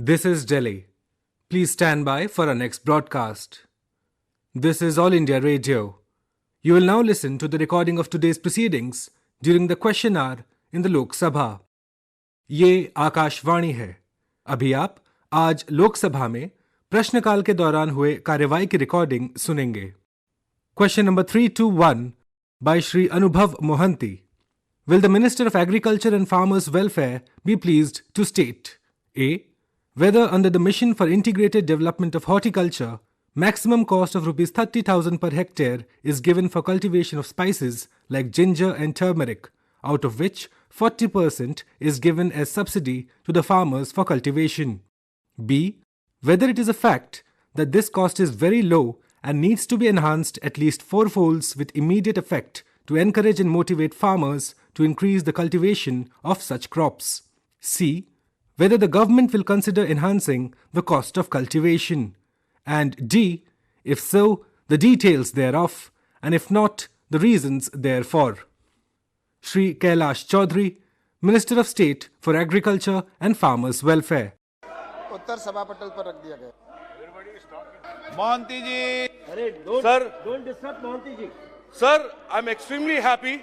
This is Delhi. Please stand by for our next broadcast. This is All India Radio. You will now listen to the recording of today's proceedings during the question hour in the Lok Sabha. ये आकाशवाणी है. अभी आप आज लोकसभा में प्रश्नकाल के दौरान हुए कार्यवाही की रिकॉर्डिंग सुनेंगे. Question number 321 by Shri Anubhav Mohanty. Will the Minister of Agriculture and Farmers' Welfare be pleased to state A. Whether under the Mission for Integrated Development of Horticulture, maximum cost of Rs 30,000 per hectare is given for cultivation of spices like ginger and turmeric, out of which 40% is given as subsidy to the farmers for cultivation. B. Whether it is a fact that this cost is very low and needs to be enhanced at least fourfolds with immediate effect to encourage and motivate farmers to increase the cultivation of such crops. C. Whether the government will consider enhancing the cost of cultivation. And D. If so, the details thereof, and if not, the reasons therefore. Shri Kailash Chaudhary, Minister of State for Agriculture and Farmers' Welfare. उत्तर सभा पटल पर रख दिया गया. मोहंती जी. Don't disrupt Mohanty ji. Sir, I'm extremely happy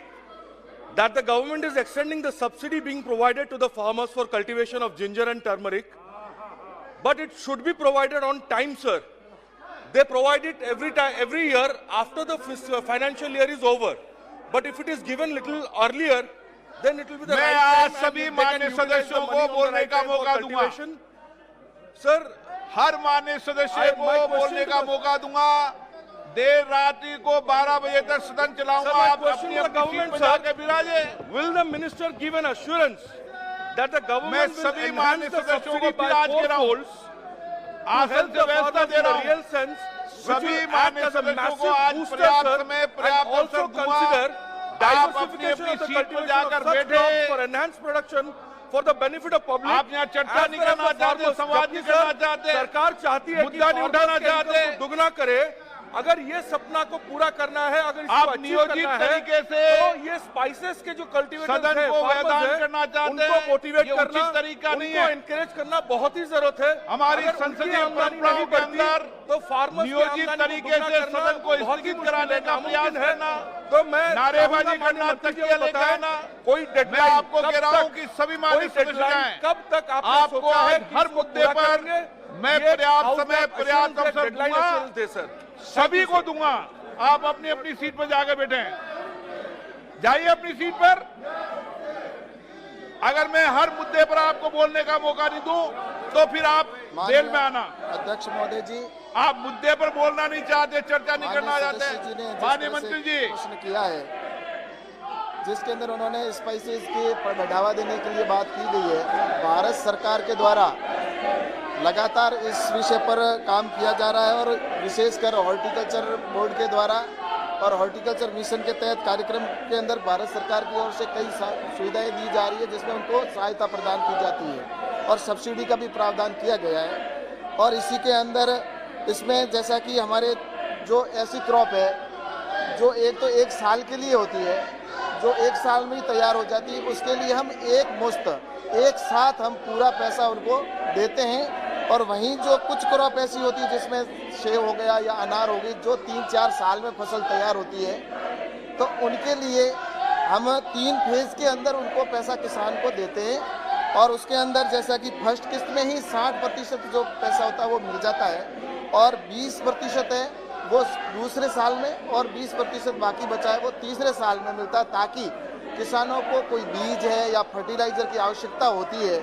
that the government is extending the subsidy being provided to the farmers for cultivation of ginger and turmeric. But it should be provided on time, sir. They provide it every year after the financial year is over. But if it is given little earlier, then it will be the मैं आज सभी माननीय सदस्यों को बोलने का मौका दूंगा. Sir, हर माननीय सदस्य को बोलने का मौका दूंगा. देर रात्रि को 12 बजे तक सदन चलाऊंगा. आप अपनी सीट पर जाकर विराजे. Will the minister give an assurance that the government will सभी माननीय enhance the सदस्यों subsidy को by विराज के रहा हूं. fourfolds to आसन help से the व्यवस्था farmers दे in रहा a हूं. real sense, which सभी will act माननीय as a सदस्यों massive को आज booster, पर्याप्त sir, समय and पर्याप्त also अवसर दूंगा. consider आप अपनी diversification अपनी of the सीट पर cultivation जाकर of such बैठे. crops for enhanced production for the benefit of public. आप यहाँ चर्चा नहीं करना चाहते, संवाद नहीं करना चाहते, सरकार चाहती है कि मुद्दा नहीं उठाना farmers के income चाहते. को दुगना करे. अगर ये सपना को पूरा करना है, अगर इसको आप achieve नियोजित करना है, तरीके से तो ये स्पाइसेस के जो कल्टीवेटर्स सदन हैं, को farmers वैधान हैं, करना चाहते उनको हैं. मोटिवेट ये करना, उचित तरीका नहीं उनको है. एनकरेज करना बहुत ही जरूरत है. हमारी अगर संसदीय उनकी आमदनी परंपराओं नहीं के बढ़ती, अंदर तो फार्मर्स की नियोजित आमदनी तरीके को से दुगना सदन को करना बहुत ही स्थगित मुश्किल कराने का नामुमकिन प्रयास है. करना, तो मैं नारेबाजी करना, तकिया लेकर आना. कोई मैं डेडलाइन आपको कह रहा हूं कि सभी माननीय सदस्य हैं. कब तक आपको सोचा है आज कि हर इसको मुद्दे पूरा पर करेंगे? मैं ये पर्याप्त हाउस समय का पर्याप्त assurance अवसर डेडलाइन दूंगा. assurance दे सर. सभी को दूंगा. आप अपनी अपनी सीट पर जाकर बैठे. जाइए अपनी सीट पर. अगर मैं हर मुद्दे पर आपको बोलने का मौका नहीं दूं, तो फिर आप जेल में आना. अध्यक्ष महोदय जी, आप मुद्दे पर बोलना नहीं चाहते, चर्चा नहीं करना माननीय चाहते. सदस्य जी ने जिस माननीय तरह से मंत्री जी, प्रश्न किया है, जिसके अंदर उन्होंने स्पाइसेस के बढ़ावा देने के लिए बात की गई है. भारत सरकार के द्वारा लगातार इस विषय पर काम किया जा रहा है और विशेषकर हॉर्टिकल्चर बोर्ड के द्वारा और हॉर्टिकल्चर मिशन के तहत कार्यक्रम के अंदर भारत सरकार की ओर से कई सुविधाएं दी जा रही है, जिसमें उनको सहायता प्रदान की जाती है और सब्सिडी का भी प्रावधान किया गया है. और इसी के अंदर इसमें जैसा कि हमारे जो ऐसी क्रॉप है जो एक साल के लिए होती है, जो एक साल में ही तैयार हो जाती है, उसके लिए हम एक साथ हम पूरा पैसा उनको देते हैं. और वहीं जो कुछ क्रॉप ऐसी होती है जिसमें सेब हो गया या अनार हो गई, जो 3-4 साल में फसल तैयार होती है, तो उनके लिए हम 3 फेज के अंदर उनको पैसा किसान को देते हैं. और उसके अंदर जैसा कि फर्स्ट किस्त में ही 60% जो पैसा होता है वो मिल जाता है और 20% है वो दूसरे साल में और 20% बाकी बचा है वो तीसरे साल में मिलता है, ताकि किसानों को कोई बीज है या फर्टिलाइजर की आवश्यकता होती है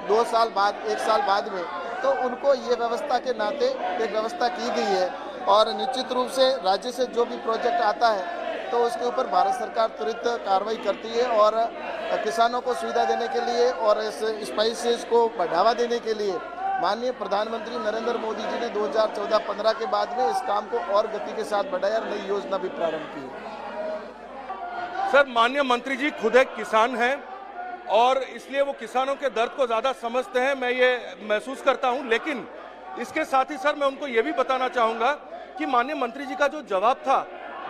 2 साल बाद, 1 साल बाद में, तो उनको ये व्यवस्था के नाते एक व्यवस्था की गई है. और निश्चित रूप से राज्य से जो भी प्रोजेक्ट आता है तो उसके ऊपर भारत सरकार तुरंत कार्रवाई करती है और किसानों को सुविधा देने के लिए और इस स्पाइसेस को बढ़ावा देने के लिए माननीय प्रधानमंत्री नरेंद्र मोदी जी ने 2014-15 के बाद में इस काम को और गति के साथ बढ़ाया और नई योजना भी प्रारंभ की. सर, माननीय मंत्री जी खुद एक किसान हैं और इसलिए वो किसानों के दर्द को ज़्यादा समझते हैं, मैं ये महसूस करता हूं. लेकिन इसके साथ ही सर मैं उनको ये भी बताना चाहूँगा कि माननीय मंत्री जी का जो जवाब था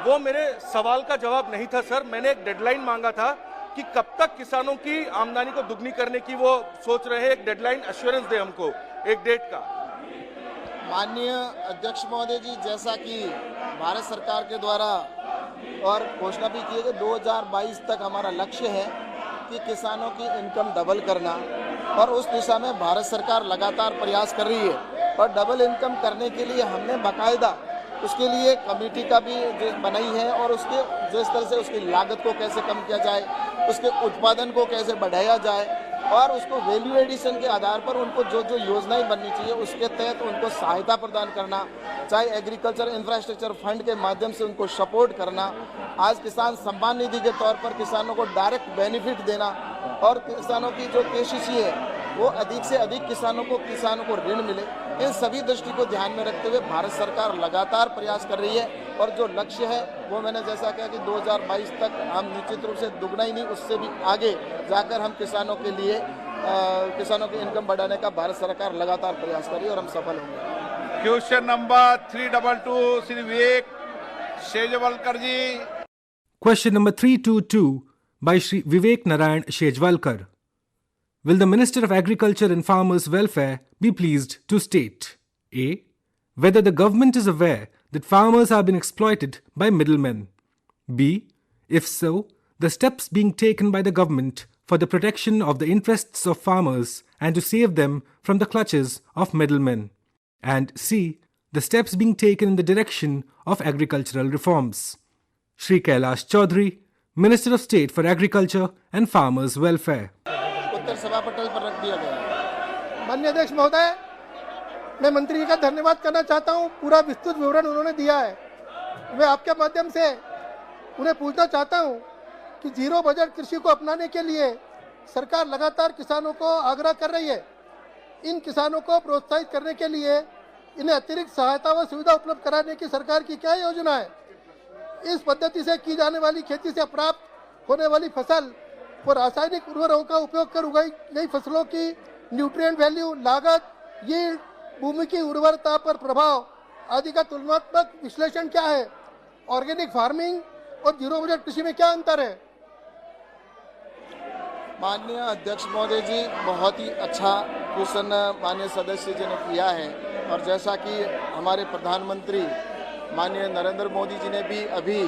वो मेरे सवाल का जवाब नहीं था सर. मैंने एक डेडलाइन मांगा था कि कब तक किसानों की आमदनी को दुगनी करने की वो सोच रहे हैं, एक डेडलाइन एश्योरेंस दे हमको. एक डेट का। माननीय अध्यक्ष महोदय जी, जैसा कि भारत सरकार के द्वारा और घोषणा भी की है कि 2022 तक हमारा लक्ष्य है कि किसानों की इनकम डबल करना, और उस दिशा में भारत सरकार लगातार प्रयास कर रही है। और डबल इनकम करने के लिए हमने बाकायदा उसके लिए कमेटी का भी जो बनाई है, और उसके जिस तरह से उसकी लागत को कैसे कम किया जाए, उसके उत्पादन को कैसे बढ़ाया जाए, और उसको वैल्यू एडिशन के आधार पर उनको जो जो योजनाएं बननी चाहिए उसके तहत उनको सहायता प्रदान करना, चाहे एग्रीकल्चर इंफ्रास्ट्रक्चर फंड के माध्यम से उनको सपोर्ट करना, आज किसान सम्मान निधि के तौर पर किसानों को डायरेक्ट बेनिफिट देना, और किसानों की जो केसीसी है वो अधिक से अधिक किसानों को ऋण मिले। इन सभी दृष्टि को ध्यान में रखते हुए भारत सरकार लगातार प्रयास कर रही है, और जो लक्ष्य है वो मैंने जैसा कहा कि 2022 तक हम निश्चित रूप से दुगना ही नहीं, उससे भी आगे जाकर हम किसानों के लिए किसानों की इनकम बढ़ाने का भारत सरकार लगातार प्रयास कर रही है, और हम सफल होंगे। Question number 322 Shri Vivek Shejwalkar ji. Question number 322 by Shri Vivek Narayan Shejwalkar. Will the Minister of Agriculture and Farmers' Welfare be pleased to state A. Whether the government is aware that farmers are being exploited by middlemen. B. If so, the steps being taken by the government for the protection of the interests of farmers and to save them from the clutches of middlemen. And C. The steps being taken in the direction of agricultural reforms. Shri Kailash Chaudhary, Minister of State for Agriculture and Farmers' Welfare. उत्तर सभा पटल पर रख दिया गया। माननीय अध्यक्ष महोदय, मैं मंत्री जी का धन्यवाद करना चाहता हूं, पूरा विस्तृत विवरण उन्होंने दिया है। मैं आपके माध्यम से उन्हें पूछना चाहता हूं कि जीरो बजट कृषि को अपनाने के लिए सरकार लगातार किसानों को आग्रह कर रही है। इन किसानों को प्रोत्साहित करने के लिए इन्हें अतिरिक्त सहायता व सुविधा उपलब्ध कराने की सरकार की क्या योजना है? इस पद्धति से की जाने वाली खेती से प्राप्त होने वाली फसल और रासायनिक उर्वरकों का उपयोग कर उगाई गई फसलों की न्यूट्रिएंट वैल्यू, लागत, यील्ड, भूमि की उर्वरता पर प्रभाव आदि का तुलनात्मक विश्लेषण क्या है? ऑर्गेनिक फार्मिंग और जीरो बजट कृषि में क्या अंतर है? माननीय अध्यक्ष महोदय जी, बहुत ही अच्छा क्वेश्चन माननीय सदस्य जी ने किया है, और जैसा कि हमारे प्रधानमंत्री माननीय नरेंद्र मोदी जी ने भी अभी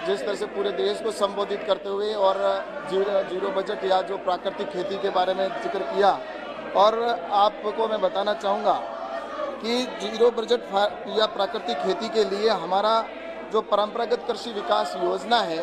जिस तरह से पूरे देश को संबोधित करते हुए और जीरो बजट या जो प्राकृतिक खेती के बारे में जिक्र किया, और आपको मैं बताना चाहूँगा कि जीरो बजट या प्राकृतिक खेती के लिए हमारा जो परंपरागत कृषि विकास योजना है,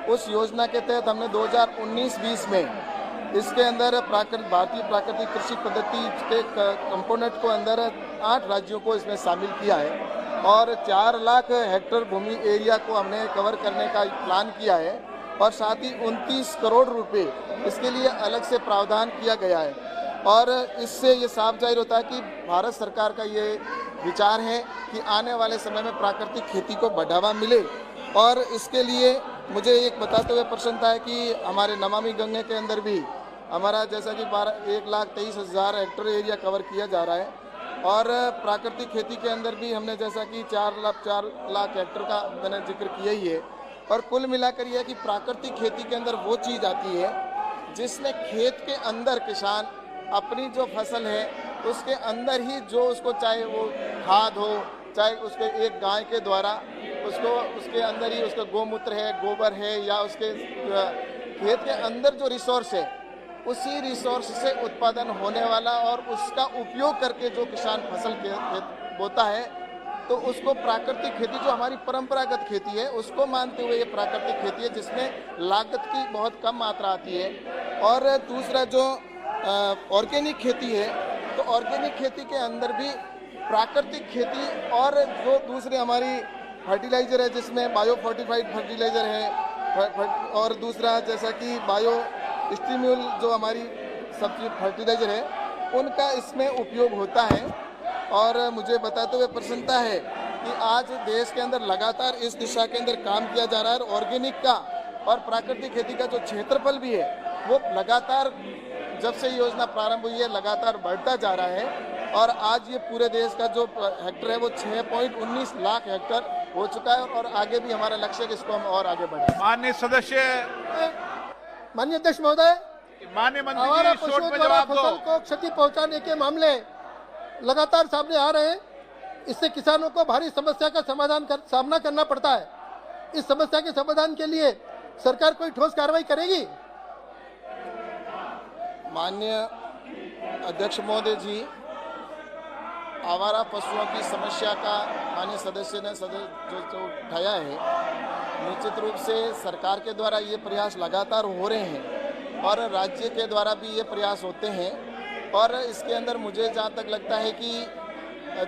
उस योजना के तहत हमने 2019-20 में इसके अंदर भारतीय प्राकृतिक कृषि पद्धति के कंपोनेंट को अंदर 8 राज्यों को इसमें शामिल किया है, और 4 लाख हेक्टेयर भूमि एरिया को हमने कवर करने का प्लान किया है, और साथ ही 29 करोड़ रुपए इसके लिए अलग से प्रावधान किया गया है। और इससे ये साफ जाहिर होता है कि भारत सरकार का ये विचार है कि आने वाले समय में प्राकृतिक खेती को बढ़ावा मिले, और इसके लिए मुझे एक बताते हुए प्रसन्नता है कि हमारे नमामि गंगे के अंदर भी हमारा जैसा कि 1,23,000 हेक्टेयर एरिया कवर किया जा रहा है, और प्राकृतिक खेती के अंदर भी हमने जैसा कि 4 लाख हेक्टेयर का मैंने जिक्र किया ही है। और कुल मिलाकर यह है कि प्राकृतिक खेती के अंदर वो चीज़ आती है जिसमें खेत के अंदर किसान अपनी जो फसल है उसके अंदर ही जो उसको, चाहे वो खाद हो, चाहे उसके एक गाय के द्वारा उसको उसके अंदर ही उसका गोमूत्र है, गोबर है, या उसके खेत के अंदर जो रिसोर्स है उसी रिसोर्स से उत्पादन होने वाला और उसका उपयोग करके जो किसान फसल बोता है, तो उसको प्राकृतिक खेती, जो हमारी परंपरागत खेती है, उसको मानते हुए ये प्राकृतिक खेती है जिसमें लागत की बहुत कम मात्रा आती है। और दूसरा जो ऑर्गेनिक खेती है, तो ऑर्गेनिक खेती के अंदर भी प्राकृतिक खेती और जो दूसरे हमारी फर्टिलाइज़र है जिसमें बायो फोर्टिफाइड फर्टिलाइज़र है, और दूसरा जैसा कि बायो स्टिम्यूल जो हमारी सब्जी फर्टिलाइज़र है, उनका इसमें उपयोग होता है। और मुझे बताते हुए प्रसन्नता है कि आज देश के अंदर लगातार इस दिशा के अंदर काम किया जा रहा है, और ऑर्गेनिक का और प्राकृतिक खेती का जो क्षेत्रफल भी है वो लगातार जब से योजना प्रारंभ हुई है लगातार बढ़ता जा रहा है, और आज ये पूरे देश का जो हेक्टर है वो 6.19 लाख हेक्टर हो चुका है, और आगे भी हमारा लक्ष्य है कि इसको हम और आगे बढ़ाएं। माननीय सदस्य। माननीय अध्यक्ष महोदय, माननीय मंत्री आवारा जी शॉर्ट पशुओं में द्वारा जवाब फसल दो। को क्षति पहुंचाने के मामले लगातार सामने आ रहे हैं। इससे किसानों को भारी समस्या का सामना करना पड़ता है। इस समस्या के समाधान के लिए सरकार कोई ठोस कार्रवाई करेगी? माननीय अध्यक्ष महोदय जी, आवारा पशुओं की समस्या का माननीय सदस्य ने जो उठाया है, निश्चित रूप से सरकार के द्वारा ये प्रयास लगातार हो रहे हैं और राज्य के द्वारा भी ये प्रयास होते हैं। और इसके अंदर मुझे जहाँ तक लगता है कि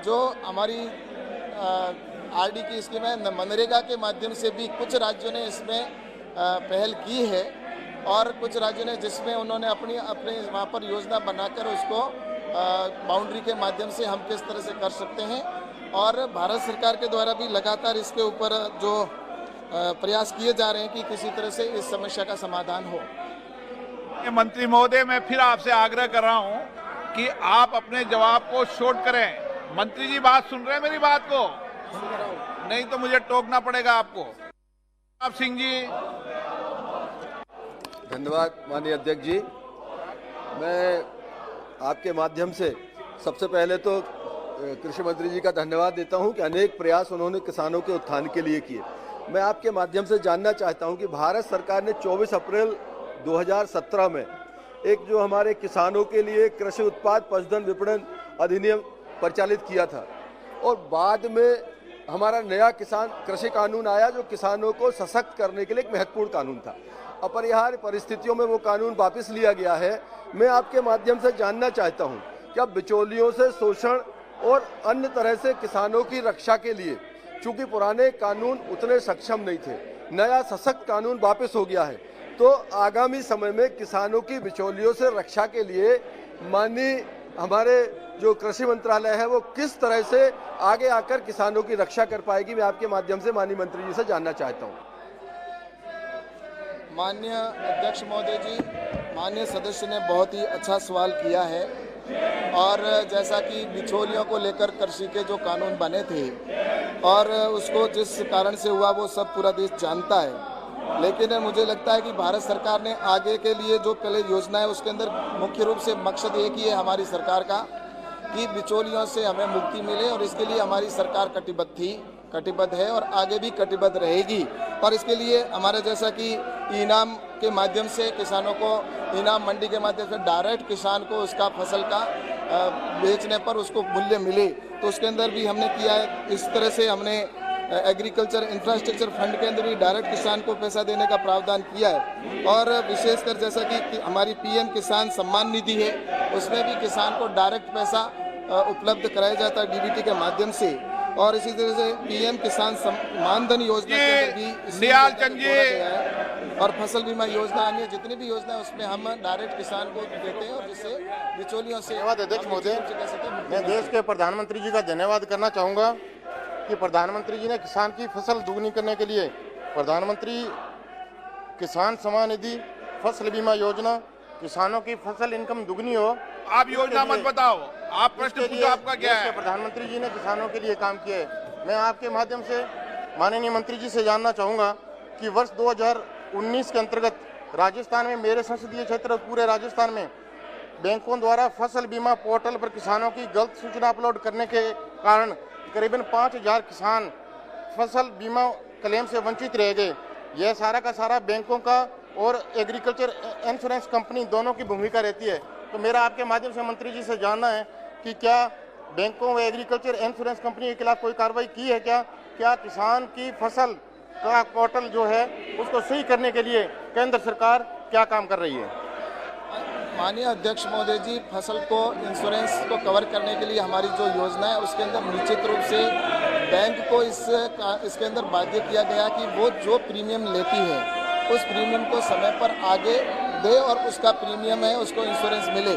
जो हमारी आरडी की स्कीम है, मनरेगा के माध्यम से भी कुछ राज्यों ने इसमें पहल की है और कुछ राज्यों ने जिसमें उन्होंने अपने वहाँ पर योजना बनाकर उसको बाउंड्री के माध्यम से हम किस तरह से कर सकते हैं। और भारत सरकार के द्वारा भी लगातार इसके ऊपर जो प्रयास किए जा रहे हैं कि किसी तरह से इस समस्या का समाधान हो। मंत्री महोदय, मैं फिर आपसे आग्रह कर रहा हूं कि आप अपने जवाब को शॉर्ट करें। मंत्री जी बात सुन रहे हैं मेरी बात को? नहीं तो मुझे टोकना पड़ेगा आपको। आप सिंह जी। धन्यवाद माननीय अध्यक्ष जी। मैं आपके माध्यम से सबसे पहले तो कृषि मंत्री जी का धन्यवाद देता हूं कि अनेक प्रयास उन्होंने किसानों के उत्थान के लिए किए। मैं आपके माध्यम से जानना चाहता हूं कि भारत सरकार ने 24 अप्रैल 2017 में एक जो हमारे किसानों के लिए कृषि उत्पाद पशुधन विपणन अधिनियम परिचालित किया था और बाद में हमारा नया किसान कृषि कानून आया जो किसानों को सशक्त करने के लिए एक महत्वपूर्ण कानून था। अपरिहार्य परिस्थितियों में वो कानून वापस लिया गया है। मैं आपके माध्यम से जानना चाहता हूं कि अब बिचौलियों से शोषण और अन्य तरह से किसानों की रक्षा के लिए, चूंकि पुराने कानून उतने सक्षम नहीं थे, नया सशक्त कानून वापस हो गया है, तो आगामी समय में किसानों की बिचौलियों से रक्षा के लिए माननीय हमारे जो कृषि मंत्रालय है वो किस तरह से आगे आकर किसानों की रक्षा कर पाएगी, मैं आपके माध्यम से माननीय मंत्री जी से जानना चाहता हूँ। माननीय अध्यक्ष महोदय जी, माननीय सदस्य ने बहुत ही अच्छा सवाल किया है और जैसा कि बिचौलियों को लेकर कृषि के जो कानून बने थे और उसको जिस कारण से हुआ वो सब पूरा देश जानता है। लेकिन मुझे लगता है कि भारत सरकार ने आगे के लिए जो पहले योजना है उसके अंदर मुख्य रूप से मकसद एक ही है हमारी सरकार का कि बिचौलियों से हमें मुक्ति मिले और इसके लिए हमारी सरकार कटिबद्ध है और आगे भी कटिबद्ध रहेगी। और इसके लिए हमारे जैसा कि इनाम के माध्यम से किसानों को इनाम मंडी के माध्यम से डायरेक्ट किसान को उसका फसल का बेचने पर उसको मूल्य मिले, तो उसके अंदर भी हमने किया है। इस तरह से हमने एग्रीकल्चर इंफ्रास्ट्रक्चर फंड के अंदर भी डायरेक्ट किसान को पैसा देने का प्रावधान किया है। और विशेषकर जैसा कि हमारी पीएम किसान सम्मान निधि है उसमें भी किसान को डायरेक्ट पैसा उपलब्ध कराया जाता है डीबीटी के माध्यम से। और इसी तरह से पीएम किसान मानधन योजना के अंदर भी निहाल चंद जी और फसल बीमा योजना, अन्य जितनी भी योजना है उसमें हम डायरेक्ट किसान को देते हैं और जिससे बिचौलियों से। धन्यवाद अध्यक्ष महोदय। मैं देश के प्रधानमंत्री जी का धन्यवाद करना चाहूँगा कि प्रधानमंत्री जी ने किसान की फसल दुगनी करने के लिए प्रधानमंत्री किसान सम्मान निधि, फसल बीमा योजना, किसानों की फसल इनकम दुगनी हो। आप योजना मत बताओ, आप प्रश्न पूछो, आपका क्या है? प्रधानमंत्री जी ने किसानों के लिए काम किया है। मैं आपके माध्यम से माननीय मंत्री जी से जानना चाहूँगा कि वर्ष 2019 के अंतर्गत राजस्थान में, मेरे संसदीय क्षेत्र पूरे राजस्थान में, बैंकों द्वारा फसल बीमा पोर्टल पर किसानों की गलत सूचना अपलोड करने के कारण करीबन 5000 किसान फसल बीमा क्लेम से वंचित रह गए। यह सारा का सारा बैंकों का और एग्रीकल्चर इंश्योरेंस कंपनी दोनों की भूमिका रहती है। तो मेरा आपके माध्यम से मंत्री जी से जानना है कि क्या बैंकों व एग्रीकल्चर इंश्योरेंस कंपनी के खिलाफ कोई कार्रवाई की है? क्या किसान की फसल का पोर्टल जो है उसको सही करने के लिए केंद्र सरकार क्या काम कर रही है? माननीय अध्यक्ष महोदय जी, फसल को इंश्योरेंस को कवर करने के लिए हमारी जो योजना है उसके अंदर निश्चित रूप से बैंक को इसके अंदर बाध्य किया गया कि वो जो प्रीमियम लेती है उस प्रीमियम को समय पर आगे दे और उसका प्रीमियम है उसको इंश्योरेंस मिले।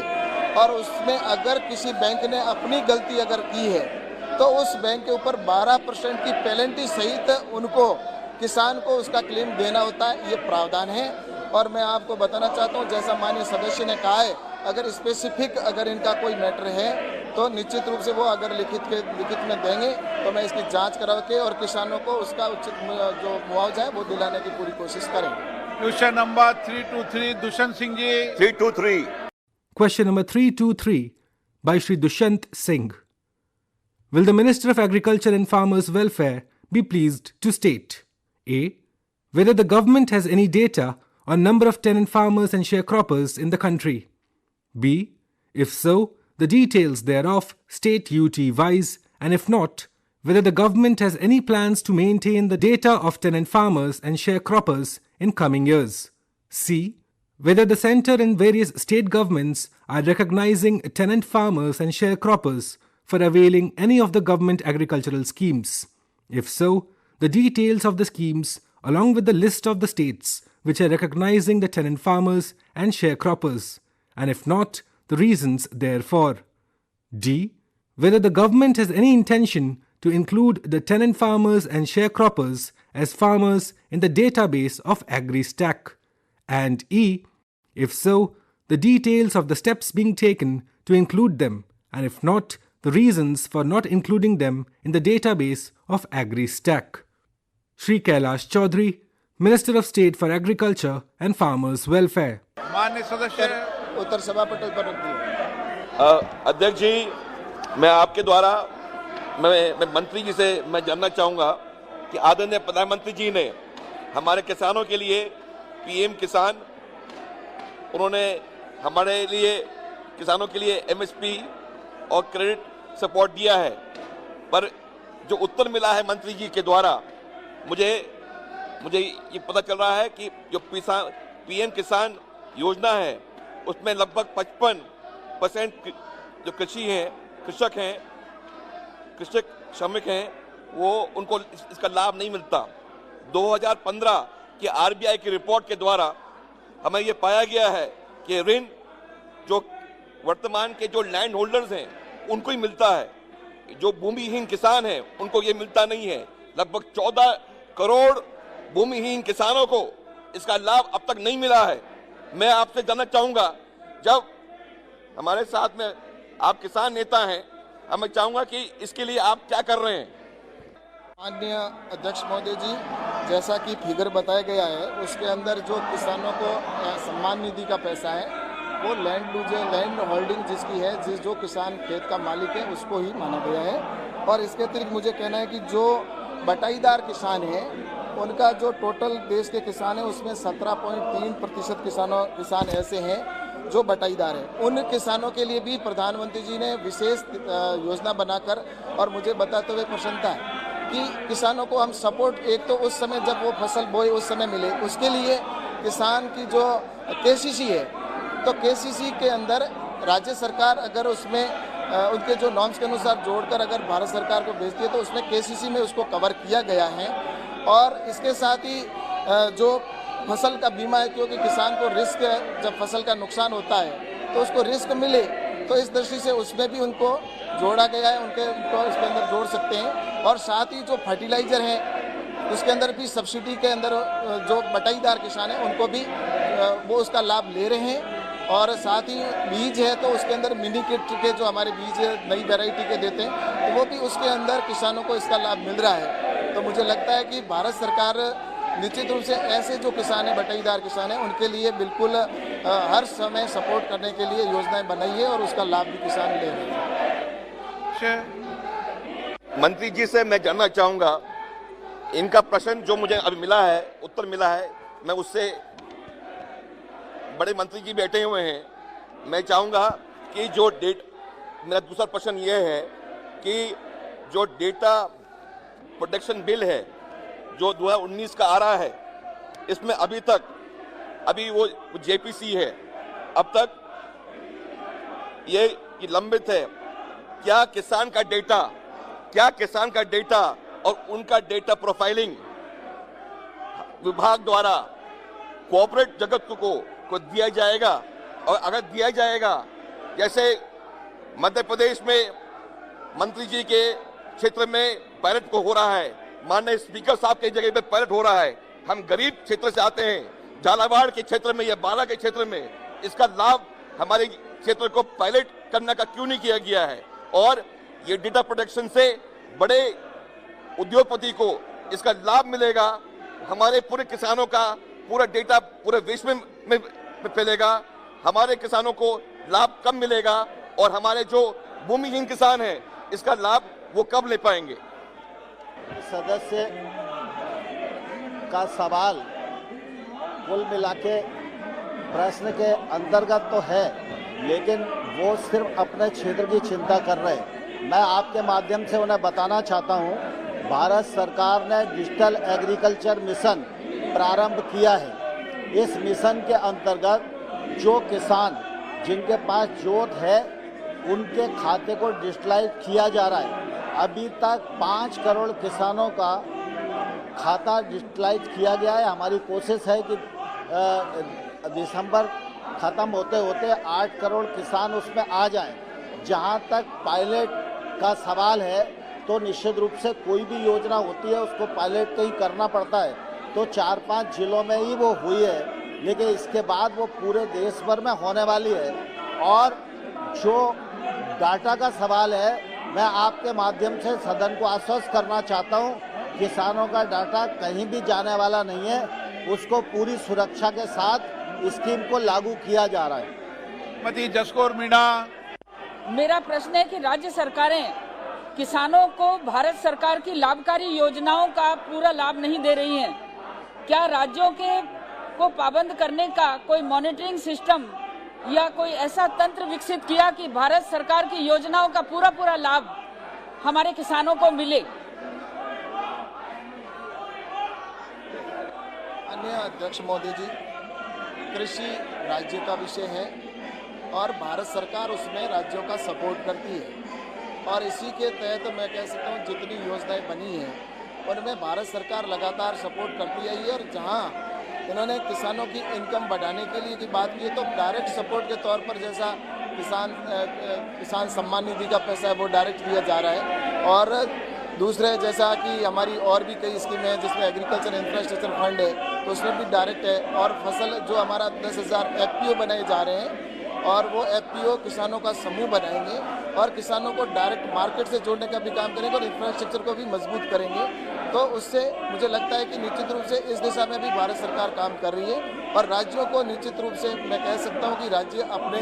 और उसमें अगर किसी बैंक ने अपनी गलती अगर की है तो उस बैंक के ऊपर 12% की पेनल्टी सहित उनको किसान को उसका क्लेम देना होता है, ये प्रावधान है। और मैं आपको बताना चाहता हूँ, जैसा माननीय सदस्य ने कहा है, अगर स्पेसिफिक अगर इनका कोई मैटर है तो निश्चित रूप से वो अगर लिखित में देंगे तो मैं इसकी जांच करा के और किसानों को उसका उचित जो मुआवजा है वो दिलाने की पूरी कोशिश करेंगे। Question number 323 Dushyant Singh ji. 323. Question number 323 by Shri Dushyant Singh. Will the Minister of Agriculture and Farmers' Welfare be pleased to state A. Whether the government has any data on number of tenant farmers and sharecroppers in the country. B. If so, the details thereof state UT-wise, and if not, whether the government has any plans to maintain the data of tenant farmers and sharecroppers in coming years. C. Whether the centre and various state governments are recognizing tenant farmers and sharecroppers for availing any of the government agricultural schemes. If so, the details of the schemes along with the list of the states which are recognizing the tenant farmers and sharecroppers, and if not, the reasons therefor. D. Whether the government has any intention to include the tenant farmers and sharecroppers as farmers in the database of AgriStack. And E. If so, the details of the steps being taken to include them, and if not, the reasons for not including them in the database of AgriStack. Shri Kailash Chaudhary, Minister of State for Agriculture and Farmers' Welfare. माननीय सदस्य। उत्तर सभा पटल पर रख दिए। अध्यक्ष जी, मैं आपके द्वारा मैं मंत्री जी से मैं जानना चाहूँगा कि आदरणीय प्रधानमंत्री जी ने हमारे किसानों के लिए पीएम किसान, उन्होंने हमारे लिए किसानों के लिए एमएसपी और क्रेडिट सपोर्ट दिया है, पर जो उत्तर मिला है मंत्री जी के द्वारा मुझे ये पता चल रहा है कि जो पीएम किसान योजना है उसमें लगभग 55% जो कृषक श्रमिक हैं वो उनको इसका लाभ नहीं मिलता। 2015 की आरबीआई की रिपोर्ट के द्वारा हमें ये पाया गया है कि ऋण जो वर्तमान के जो लैंड होल्डर्स हैं उनको ही मिलता है, जो भूमिहीन किसान हैं उनको ये मिलता नहीं है। लगभग 14 करोड़ भूमिहीन किसानों को इसका लाभ अब तक नहीं मिला है। मैं आपसे जानना चाहूँगा, जब हमारे साथ में आप किसान नेता हैं, मैं चाहूँगा कि इसके लिए आप क्या कर रहे हैं। माननीय अध्यक्ष महोदय जी, जैसा कि फिगर बताया गया है उसके अंदर जो किसानों को सम्मान निधि का पैसा है वो लैंड होल्डिंग जिसकी है, जो किसान खेत का मालिक है उसको ही माना गया है। और इसके अतिरिक्त मुझे कहना है कि जो बटाईदार किसान हैं उनका जो टोटल देश के किसान हैं उसमें 17.3% किसान ऐसे हैं जो बटाईदार हैं। उन किसानों के लिए भी प्रधानमंत्री जी ने विशेष योजना बनाकर, और मुझे बताते हुए प्रसन्नता है कि किसानों को हम सपोर्ट एक तो उस समय जब वो फसल बोए उस समय मिले, उसके लिए किसान की जो केसीसी है तो केसीसी के अंदर राज्य सरकार अगर उसमें उनके जो नॉर्म्स के अनुसार जोड़कर अगर भारत सरकार को भेजती है तो उसमें केसीसी में उसको कवर किया गया है। और इसके साथ ही जो फसल का बीमा है, क्योंकि किसान को रिस्क जब फसल का नुकसान होता है तो उसको रिस्क मिले, तो इस दृष्टि से उसमें भी उनको जोड़ा गया है, उनको इसके अंदर जोड़ सकते हैं। और साथ ही जो फर्टिलाइज़र है उसके अंदर भी सब्सिडी के अंदर जो बटाईदार किसान हैं उनको भी वो उसका लाभ ले रहे हैं। और साथ ही बीज है तो उसके अंदर मिनी किट के जो हमारे बीज नई वैरायटी के देते हैं तो वो भी उसके अंदर किसानों को इसका लाभ मिल रहा है। तो मुझे लगता है कि भारत सरकार निश्चित रूप से ऐसे जो किसान हैं, बटाईदार किसान हैं, उनके लिए बिल्कुल हर समय सपोर्ट करने के लिए योजनाएं बनाई है और उसका लाभ भी किसान ले रहे हैं। मंत्री जी से मैं जानना चाहूँगा, इनका प्रश्न जो मुझे अभी मिला है, उत्तर मिला है, मैं उससे बड़े मंत्री जी बैठे हुए हैं, मैं चाहूँगा कि मेरा दूसरा प्रश्न ये है कि जो डेटा प्रोटेक्शन बिल है जो 2019 का आ रहा है, इसमें अभी वो जेपीसी है, अब तक ये लंबित है। क्या किसान का डेटा और उनका डेटा प्रोफाइलिंग विभाग द्वारा कॉर्पोरेट जगत को दिया जाएगा? और अगर दिया जाएगा, जैसे मध्य प्रदेश में मंत्री जी के क्षेत्र में पायलट को हो रहा है, माननीय स्पीकर साहब की जगह पे पायलट हो रहा है, हम गरीब क्षेत्र से आते हैं, झालावाड़ के क्षेत्र में या बाला के क्षेत्र में इसका लाभ हमारे क्षेत्र को पायलट करने का क्यों नहीं किया गया है? और ये डेटा प्रोटेक्शन से बड़े उद्योगपति को इसका लाभ मिलेगा, हमारे पूरे किसानों का पूरा डेटा पूरे विश्व में फैलेगा, हमारे किसानों को लाभ कब मिलेगा और हमारे जो भूमिहीन किसान हैं इसका लाभ वो कब ले पाएंगे। सदस्य का सवाल कुल मिला के प्रश्न के अंतर्गत तो है, लेकिन वो सिर्फ अपने क्षेत्र की चिंता कर रहे हैं। मैं आपके माध्यम से उन्हें बताना चाहता हूँ, भारत सरकार ने डिजिटल एग्रीकल्चर मिशन प्रारंभ किया है। इस मिशन के अंतर्गत जो किसान जिनके पास जोत है उनके खाते को डिजिटलाइज किया जा रहा है। अभी तक 5 करोड़ किसानों का खाता डिजिटलाइज किया गया है। हमारी कोशिश है कि दिसंबर ख़त्म होते होते 8 करोड़ किसान उसमें आ जाएं। जहां तक पायलट का सवाल है तो निश्चित रूप से कोई भी योजना होती है उसको पायलट कहीं करना पड़ता है, तो 4-5 जिलों में ही वो हुई है, लेकिन इसके बाद वो पूरे देश भर में होने वाली है। और जो डाटा का सवाल है, मैं आपके माध्यम से सदन को आश्वस्त करना चाहता हूं, किसानों का डाटा कहीं भी जाने वाला नहीं है, उसको पूरी सुरक्षा के साथ स्कीम को लागू किया जा रहा है। जसकौर मीणा। मेरा प्रश्न है कि राज्य सरकारें किसानों को भारत सरकार की लाभकारी योजनाओं का पूरा लाभ नहीं दे रही हैं। क्या राज्यों को पाबंद करने का कोई मॉनिटरिंग सिस्टम या कोई ऐसा तंत्र विकसित किया कि भारत सरकार की योजनाओं का पूरा लाभ हमारे किसानों को मिले? अन्य अध्यक्ष महोदय जी, कृषि राज्य का विषय है और भारत सरकार उसमें राज्यों का सपोर्ट करती है, और इसी के तहत मैं कह सकता हूँ जितनी योजनाएं बनी हैं उनमें भारत सरकार लगातार सपोर्ट करती आई है। और जहाँ इन्होंने किसानों की इनकम बढ़ाने के लिए की बात की है तो डायरेक्ट सपोर्ट के तौर पर जैसा किसान सम्मान निधि का पैसा है वो डायरेक्ट दिया जा रहा है, और दूसरे जैसा कि हमारी और भी कई स्कीमें हैं जिसमें एग्रीकल्चर इंफ्रास्ट्रक्चर फंड है तो उसमें भी डायरेक्ट है, और फसल जो हमारा 10,000 FPO बनाए जा रहे हैं और वो FPO किसानों का समूह बनाएंगे और किसानों को डायरेक्ट मार्केट से जोड़ने का भी काम करेंगे और इंफ्रास्ट्रक्चर को भी मजबूत करेंगे। तो उससे मुझे लगता है कि निश्चित रूप से इस दिशा में भी भारत सरकार काम कर रही है, और राज्यों को निश्चित रूप से मैं कह सकता हूं कि राज्य अपने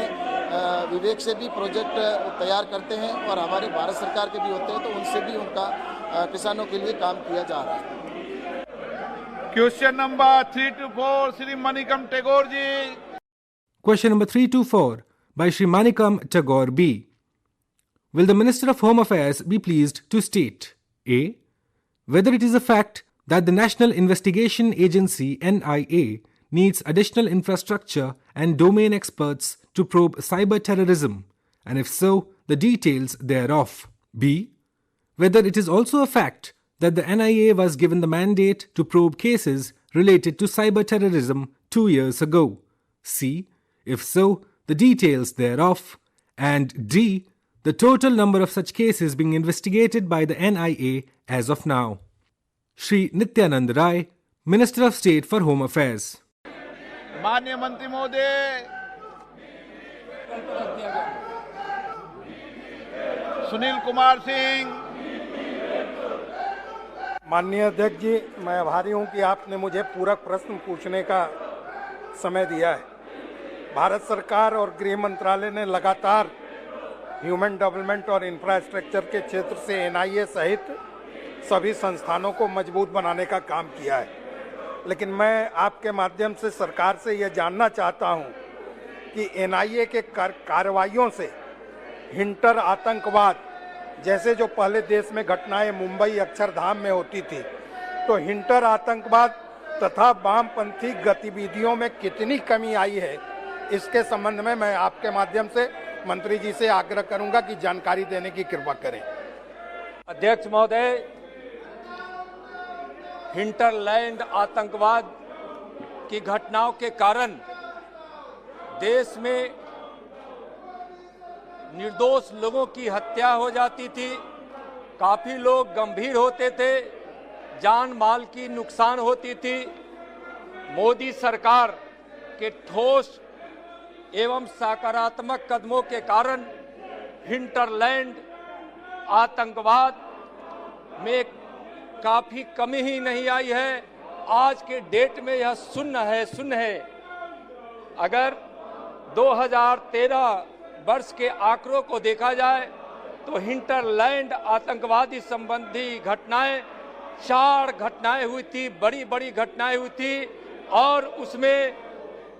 विवेक से भी प्रोजेक्ट तैयार करते हैं और हमारे भारत सरकार के भी होते हैं, तो उनसे भी उनका किसानों के लिए काम किया जा रहा है। Question number 3 to 4 Shri Manickam Tagore ji. Question number 3 to 4 by Shri Manikam Tagore B. Will the Minister of Home Affairs be pleased to state A. Whether it is a fact that the National Investigation Agency NIA needs additional infrastructure and domain experts to probe cyber terrorism, and if so, the details thereof. B. Whether it is also a fact that the NIA was given the mandate to probe cases related to cyber terrorism 2 years ago. C. If so, the details thereof. And D. The total number of such cases being investigated by the NIA as of now. Shri Nityanand Rai, Minister of State for Home Affairs. माननीय मंत्री महोदय। सुनील कुमार सिंह। माननीय अध्यक्ष जी, मैं आभारी हूं कि आपने मुझे पूरक प्रश्न पूछने का समय दिया है। भारत सरकार और गृह मंत्रालय ने लगातार ह्यूमन डेवलपमेंट और इंफ्रास्ट्रक्चर के क्षेत्र से NIA सहित सभी संस्थानों को मजबूत बनाने का काम किया है, लेकिन मैं आपके माध्यम से सरकार से यह जानना चाहता हूं कि NIA के कार्रवाइयों से हिंटर आतंकवाद जैसे जो पहले देश में घटनाएं मुंबई अक्षरधाम में होती थी, तो हिंटर आतंकवाद तथा वामपंथी गतिविधियों में कितनी कमी आई है, इसके संबंध में मैं आपके माध्यम से मंत्री जी से आग्रह करूंगा कि जानकारी देने की कृपा करें। अध्यक्ष महोदय, हिंटरलैंड आतंकवाद की घटनाओं के कारण देश में निर्दोष लोगों की हत्या हो जाती थी, काफी लोग गंभीर होते थे, जान माल की नुकसान होती थी। मोदी सरकार के ठोस एवं सकारात्मक कदमों के कारण हिंटरलैंड आतंकवाद में काफी कमी ही नहीं आई है। आज के डेट में यह शून्य है। अगर 2013 वर्ष के आंकड़ों को देखा जाए तो हिंटरलैंड आतंकवादी संबंधी घटनाएं 4 घटनाएं हुई थी, बड़ी बड़ी घटनाएं हुई थी और उसमें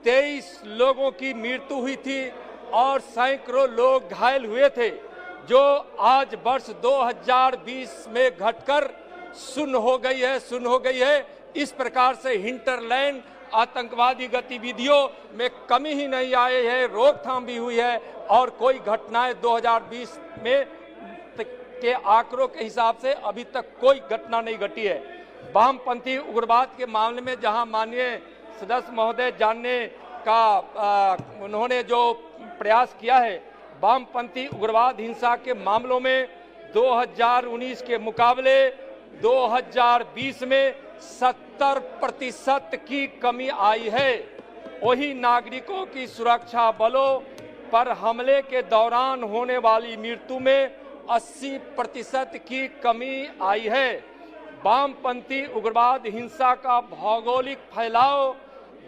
23 लोगों की मृत्यु हुई थी और सैकड़ों लोग घायल हुए थे, जो आज वर्ष 2020 में घटकर शून्य हो गई है। इस प्रकार से हिंटरलैंड आतंकवादी गतिविधियों में कमी ही नहीं आई है, रोकथाम भी हुई है और कोई घटनाएं 2020 में के आंकड़ों के हिसाब से अभी तक कोई घटना नहीं घटी है। वामपंथी उग्रवाद के मामले में जहां माननीय सदस्य महोदय जानने का उन्होंने जो प्रयास किया है, वामपंथी उग्रवाद हिंसा के मामलों में 2019 के मुकाबले 2020 में 70% की कमी आई है। वही नागरिकों की सुरक्षा बलों पर हमले के दौरान होने वाली मृत्यु में 80% की कमी आई है। वामपंथी उग्रवाद हिंसा का भौगोलिक फैलाव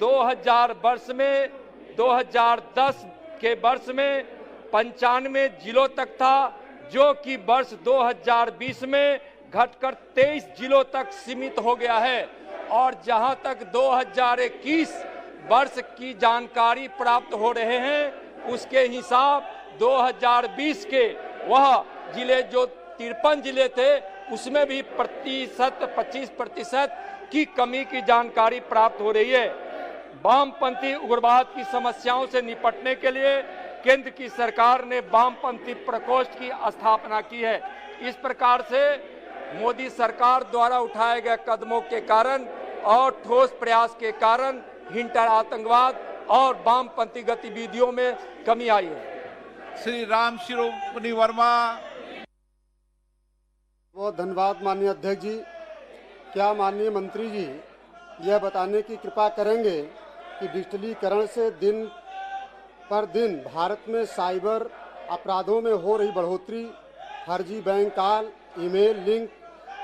2010 के वर्ष में 95 जिलों तक था, जो कि वर्ष 2020 में घटकर 23 जिलों तक सीमित हो गया है। और जहां तक 2021 वर्ष की जानकारी प्राप्त हो रहे हैं, उसके हिसाब 2020 के वह जिले जो 53 जिले थे, उसमें भी 25% की कमी की जानकारी प्राप्त हो रही है। वामपंथी उग्रवाद की समस्याओं से निपटने के लिए केंद्र की सरकार ने वामपंथी प्रकोष्ठ की स्थापना की है। इस प्रकार से मोदी सरकार द्वारा उठाए गए कदमों के कारण और ठोस प्रयास के कारण हिंटर आतंकवाद और वामपंथी गतिविधियों में कमी आई है। श्री राम शिरोमणि वर्मा। बहुत धन्यवाद माननीय अध्यक्ष जी। क्या माननीय मंत्री जी यह बताने की कृपा करेंगे कि डिजिटलीकरण से दिन पर दिन भारत में साइबर अपराधों में हो रही बढ़ोतरी, फर्जी bank call, email link,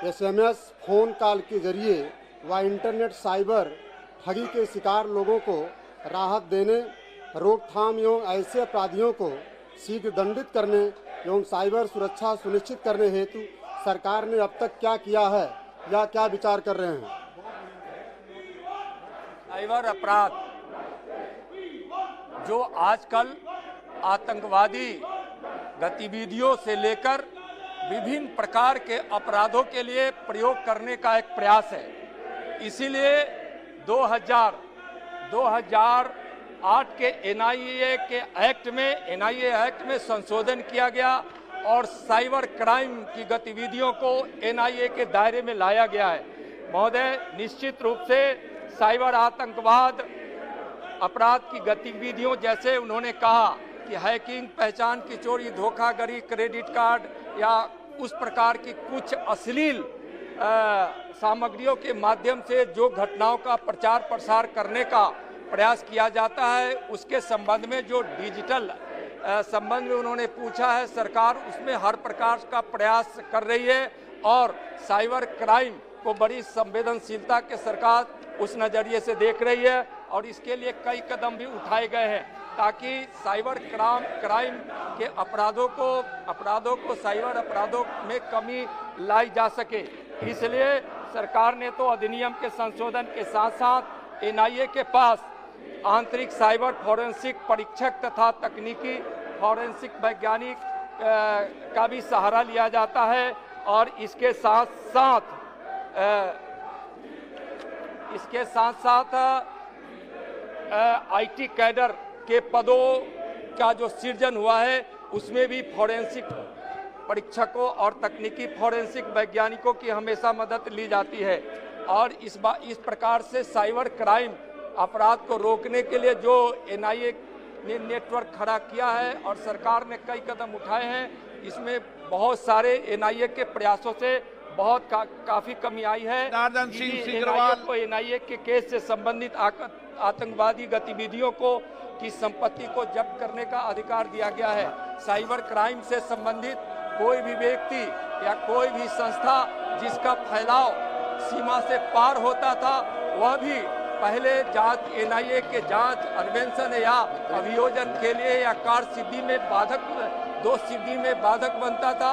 SMS, phone call के जरिए व इंटरनेट साइबर ठगी के शिकार लोगों को राहत देने, रोकथाम एवं ऐसे अपराधियों को शीघ्र दंडित करने एवं साइबर सुरक्षा सुनिश्चित करने हेतु सरकार ने अब तक क्या किया है या क्या विचार कर रहे हैं? साइबर अपराध जो आजकल आतंकवादी गतिविधियों से लेकर विभिन्न प्रकार के अपराधों के लिए प्रयोग करने का एक प्रयास है। इसीलिए 2008 के NIA एक्ट में संशोधन किया गया और साइबर क्राइम की गतिविधियों को NIA के दायरे में लाया गया है। महोदय, निश्चित रूप से साइबर आतंकवाद अपराध की गतिविधियों, जैसे उन्होंने कहा कि हैकिंग, पहचान की चोरी, धोखाधड़ी, क्रेडिट कार्ड या उस प्रकार की कुछ अश्लील सामग्रियों के माध्यम से जो घटनाओं का प्रचार प्रसार करने का प्रयास किया जाता है, उसके संबंध में जो डिजिटल संबंध में उन्होंने पूछा है, सरकार उसमें हर प्रकार का प्रयास कर रही है और साइबर क्राइम को बड़ी संवेदनशीलता के सरकार उस नज़रिए से देख रही है और इसके लिए कई कदम भी उठाए गए हैं ताकि साइबर क्राइम के अपराधों को साइबर अपराधों में कमी लाई जा सके। इसलिए सरकार ने तो अधिनियम के संशोधन के साथ साथ NIA के पास आंतरिक साइबर फॉरेंसिक परीक्षक तथा तकनीकी फॉरेंसिक वैज्ञानिक का भी सहारा लिया जाता है और इसके साथ साथ IT कैडर के पदों का जो सृजन हुआ है, उसमें भी फॉरेंसिक परीक्षकों और तकनीकी फॉरेंसिक वैज्ञानिकों की हमेशा मदद ली जाती है। और इस प्रकार से साइबर क्राइम अपराध को रोकने के लिए जो NIA ने नेटवर्क खड़ा किया है और सरकार ने कई कदम उठाए हैं, इसमें बहुत सारे NIA के प्रयासों से बहुत काफी कमी आई है। NIA के केस से संबंधित आतंकवादी गतिविधियों की संपत्ति को जब्त करने का अधिकार दिया गया है। साइबर क्राइम से संबंधित कोई भी व्यक्ति या कोई भी संस्था जिसका फैलाव सीमा से पार होता था, वह भी पहले जांच एनआईए के जांच अन्वेषण या अभियोजन के लिए या कार्य सिद्धि में बाधक, दोष सिद्धि में बाधक बनता था,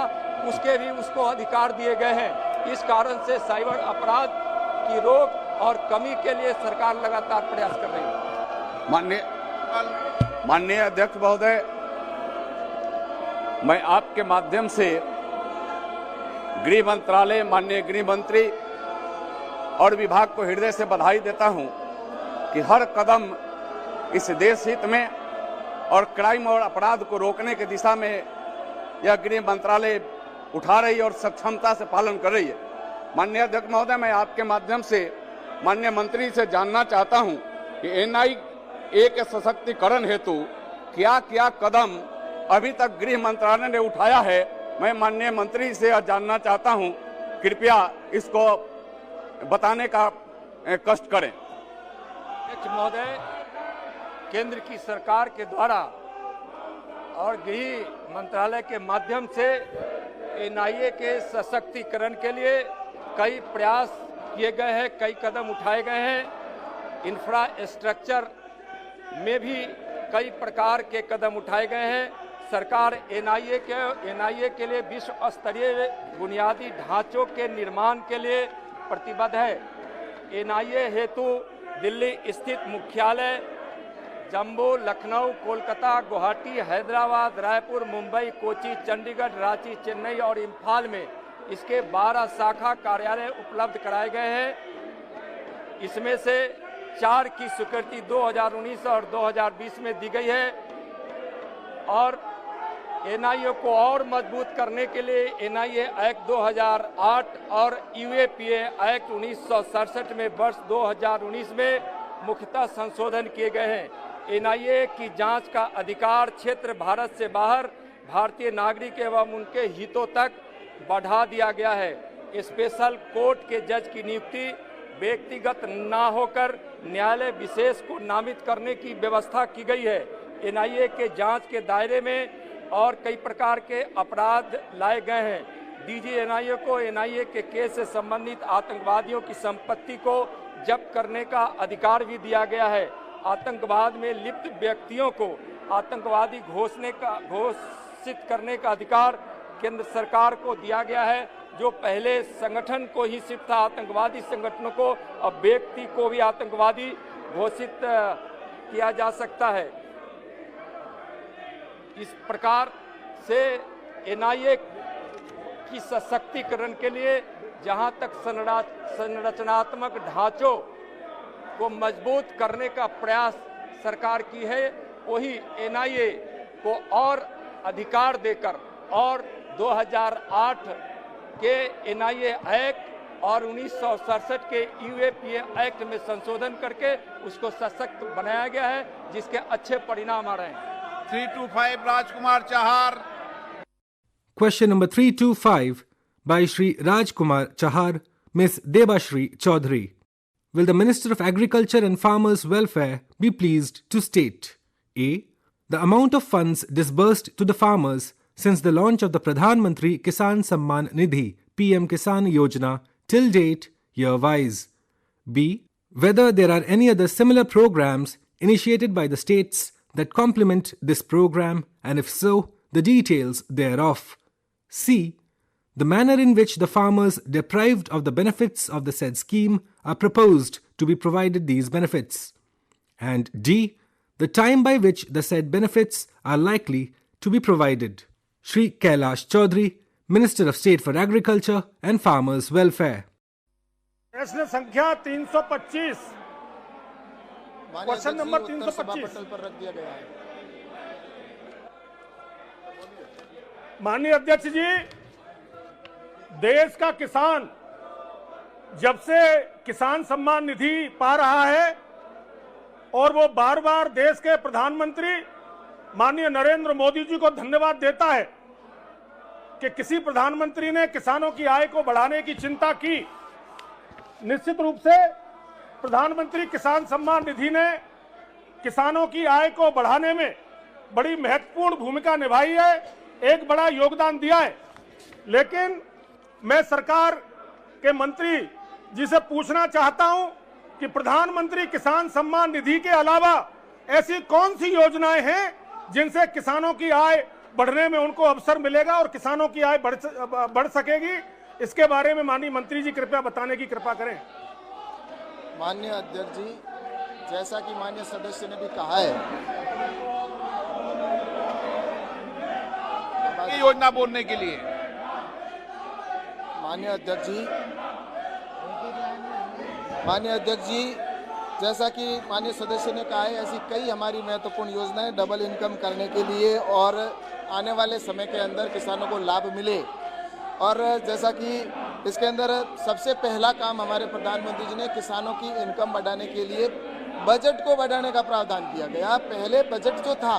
उसके भी उसको अधिकार दिए गए हैं। इस कारण से साइबर अपराध की रोक और कमी के लिए सरकार लगातार प्रयास कर रही है। माननीय अध्यक्ष महोदय, मैं आपके माध्यम से गृह मंत्रालय, माननीय गृह मंत्री और विभाग को हृदय से बधाई देता हूं कि हर कदम इस देश हित में और क्राइम और अपराध को रोकने की दिशा में यह गृह मंत्रालय उठा रही है और सक्षमता से पालन कर रही है। माननीय अध्यक्ष महोदय, मैं आपके माध्यम से माननीय मंत्री से जानना चाहता हूं कि एनआईए के सशक्तिकरण हेतु क्या क्या कदम अभी तक गृह मंत्रालय ने उठाया है। मैं माननीय मंत्री से जानना चाहता हूं, कृपया इसको बताने का कष्ट करें। अध्यक्ष महोदय, केंद्र की सरकार के द्वारा और गृह मंत्रालय के माध्यम से एनआईए के सशक्तिकरण के लिए कई प्रयास किए गए हैं, कई कदम उठाए गए हैं। इंफ्रास्ट्रक्चर में भी कई प्रकार के कदम उठाए गए हैं। सरकार एनआईए के लिए विश्व स्तरीय बुनियादी ढांचों के निर्माण के लिए प्रतिबद्ध है। एनआईए हेतु दिल्ली स्थित मुख्यालय, जम्मू, लखनऊ, कोलकाता, गुवाहाटी, हैदराबाद, रायपुर, मुंबई, कोची, चंडीगढ़, रांची, चेन्नई और इम्फाल में इसके 12 शाखा कार्यालय उपलब्ध कराए गए हैं। इसमें से 4 की स्वीकृति 2019 और 2020 में दी गई है और एनआईए को और मजबूत करने के लिए एनआईए एक्ट 2008 और यूएपीए एक्ट 1967 में वर्ष 2019 में मुख्यतः संशोधन किए गए हैं। एनआईए की जांच का अधिकार क्षेत्र भारत से बाहर भारतीय नागरिक एवं उनके हितों तक बढ़ा दिया गया है। स्पेशल कोर्ट के जज की नियुक्ति व्यक्तिगत न होकर न्यायालय विशेष को नामित करने की व्यवस्था की गई है। एनआईए के जांच के दायरे में और कई प्रकार के अपराध लाए गए हैं। डीजी एनआईए को एनआईए के केस से संबंधित आतंकवादियों की संपत्ति को जब्त करने का अधिकार भी दिया गया है। आतंकवाद में लिप्त व्यक्तियों को आतंकवादी घोषित करने का अधिकार केंद्र सरकार को दिया गया है। जो पहले संगठन को ही सिर्फ था, आतंकवादी संगठनों को, अब व्यक्ति को भी आतंकवादी घोषित किया जा सकता है। इस प्रकार से एनआईए की सशक्तिकरण के लिए जहां तक संरचनात्मक ढांचों को मजबूत करने का प्रयास सरकार की है, वही एनआईए को और अधिकार देकर और 2008 के एनआईए एक्ट और 1967 के यूएपीए एक्ट में संशोधन करके उसको सशक्त बनाया गया है, जिसके अच्छे परिणाम आ रहे हैं। 325 राजकुमार Chahar. Question number 325 by Shri Rajkumar Chahar, Ms. Debashri Chaudhary. Will the Minister of Agriculture and Farmers' Welfare be pleased to state: A. The amount of funds disbursed to the farmers since the launch of the Pradhan Mantri Kisan Samman Nidhi PM Kisan Yojana till date year-wise. B. Whether there are any other similar programs initiated by the states that complement this program, and if so, the details thereof. C. The manner in which the farmers deprived of the benefits of the said scheme are proposed to be provided these benefits. And D. The time by which the said benefits are likely to be provided. Shri Kailash Chaudhary, Minister of State for Agriculture and Farmers' Welfare. प्रश्न संख्या 325, question number 325 पटल पर रख दिया गया है। माननीय अध्यक्ष जी, देश का किसान जब से किसान सम्मान निधि पा रहा है और वो बार बार देश के प्रधानमंत्री माननीय नरेंद्र मोदी जी को धन्यवाद देता है कि किसी प्रधानमंत्री ने किसानों की आय को बढ़ाने की चिंता की। निश्चित रूप से प्रधानमंत्री किसान सम्मान निधि ने किसानों की आय को बढ़ाने में बड़ी महत्वपूर्ण भूमिका निभाई है, एक बड़ा योगदान दिया है। लेकिन मैं सरकार के मंत्री जी से पूछना चाहता हूं कि प्रधानमंत्री किसान सम्मान निधि के अलावा ऐसी कौन सी योजनाएं हैं जिनसे किसानों की आय बढ़ने में उनको अवसर मिलेगा और किसानों की आय बढ़ सकेगी। इसके बारे में माननीय मंत्री जी कृपया बताने की कृपा करें। माननीय अध्यक्ष जी, जैसा कि माननीय सदस्य ने भी कहा है, योजना बोलने के लिए माननीय अध्यक्ष जी, जैसा कि माननीय सदस्य ने कहा है, ऐसी कई हमारी महत्वपूर्ण योजनाएं डबल इनकम करने के लिए और आने वाले समय के अंदर किसानों को लाभ मिले। और जैसा कि इसके अंदर सबसे पहला काम हमारे प्रधानमंत्री जी ने किसानों की इनकम बढ़ाने के लिए बजट को बढ़ाने का प्रावधान किया गया। पहले बजट जो था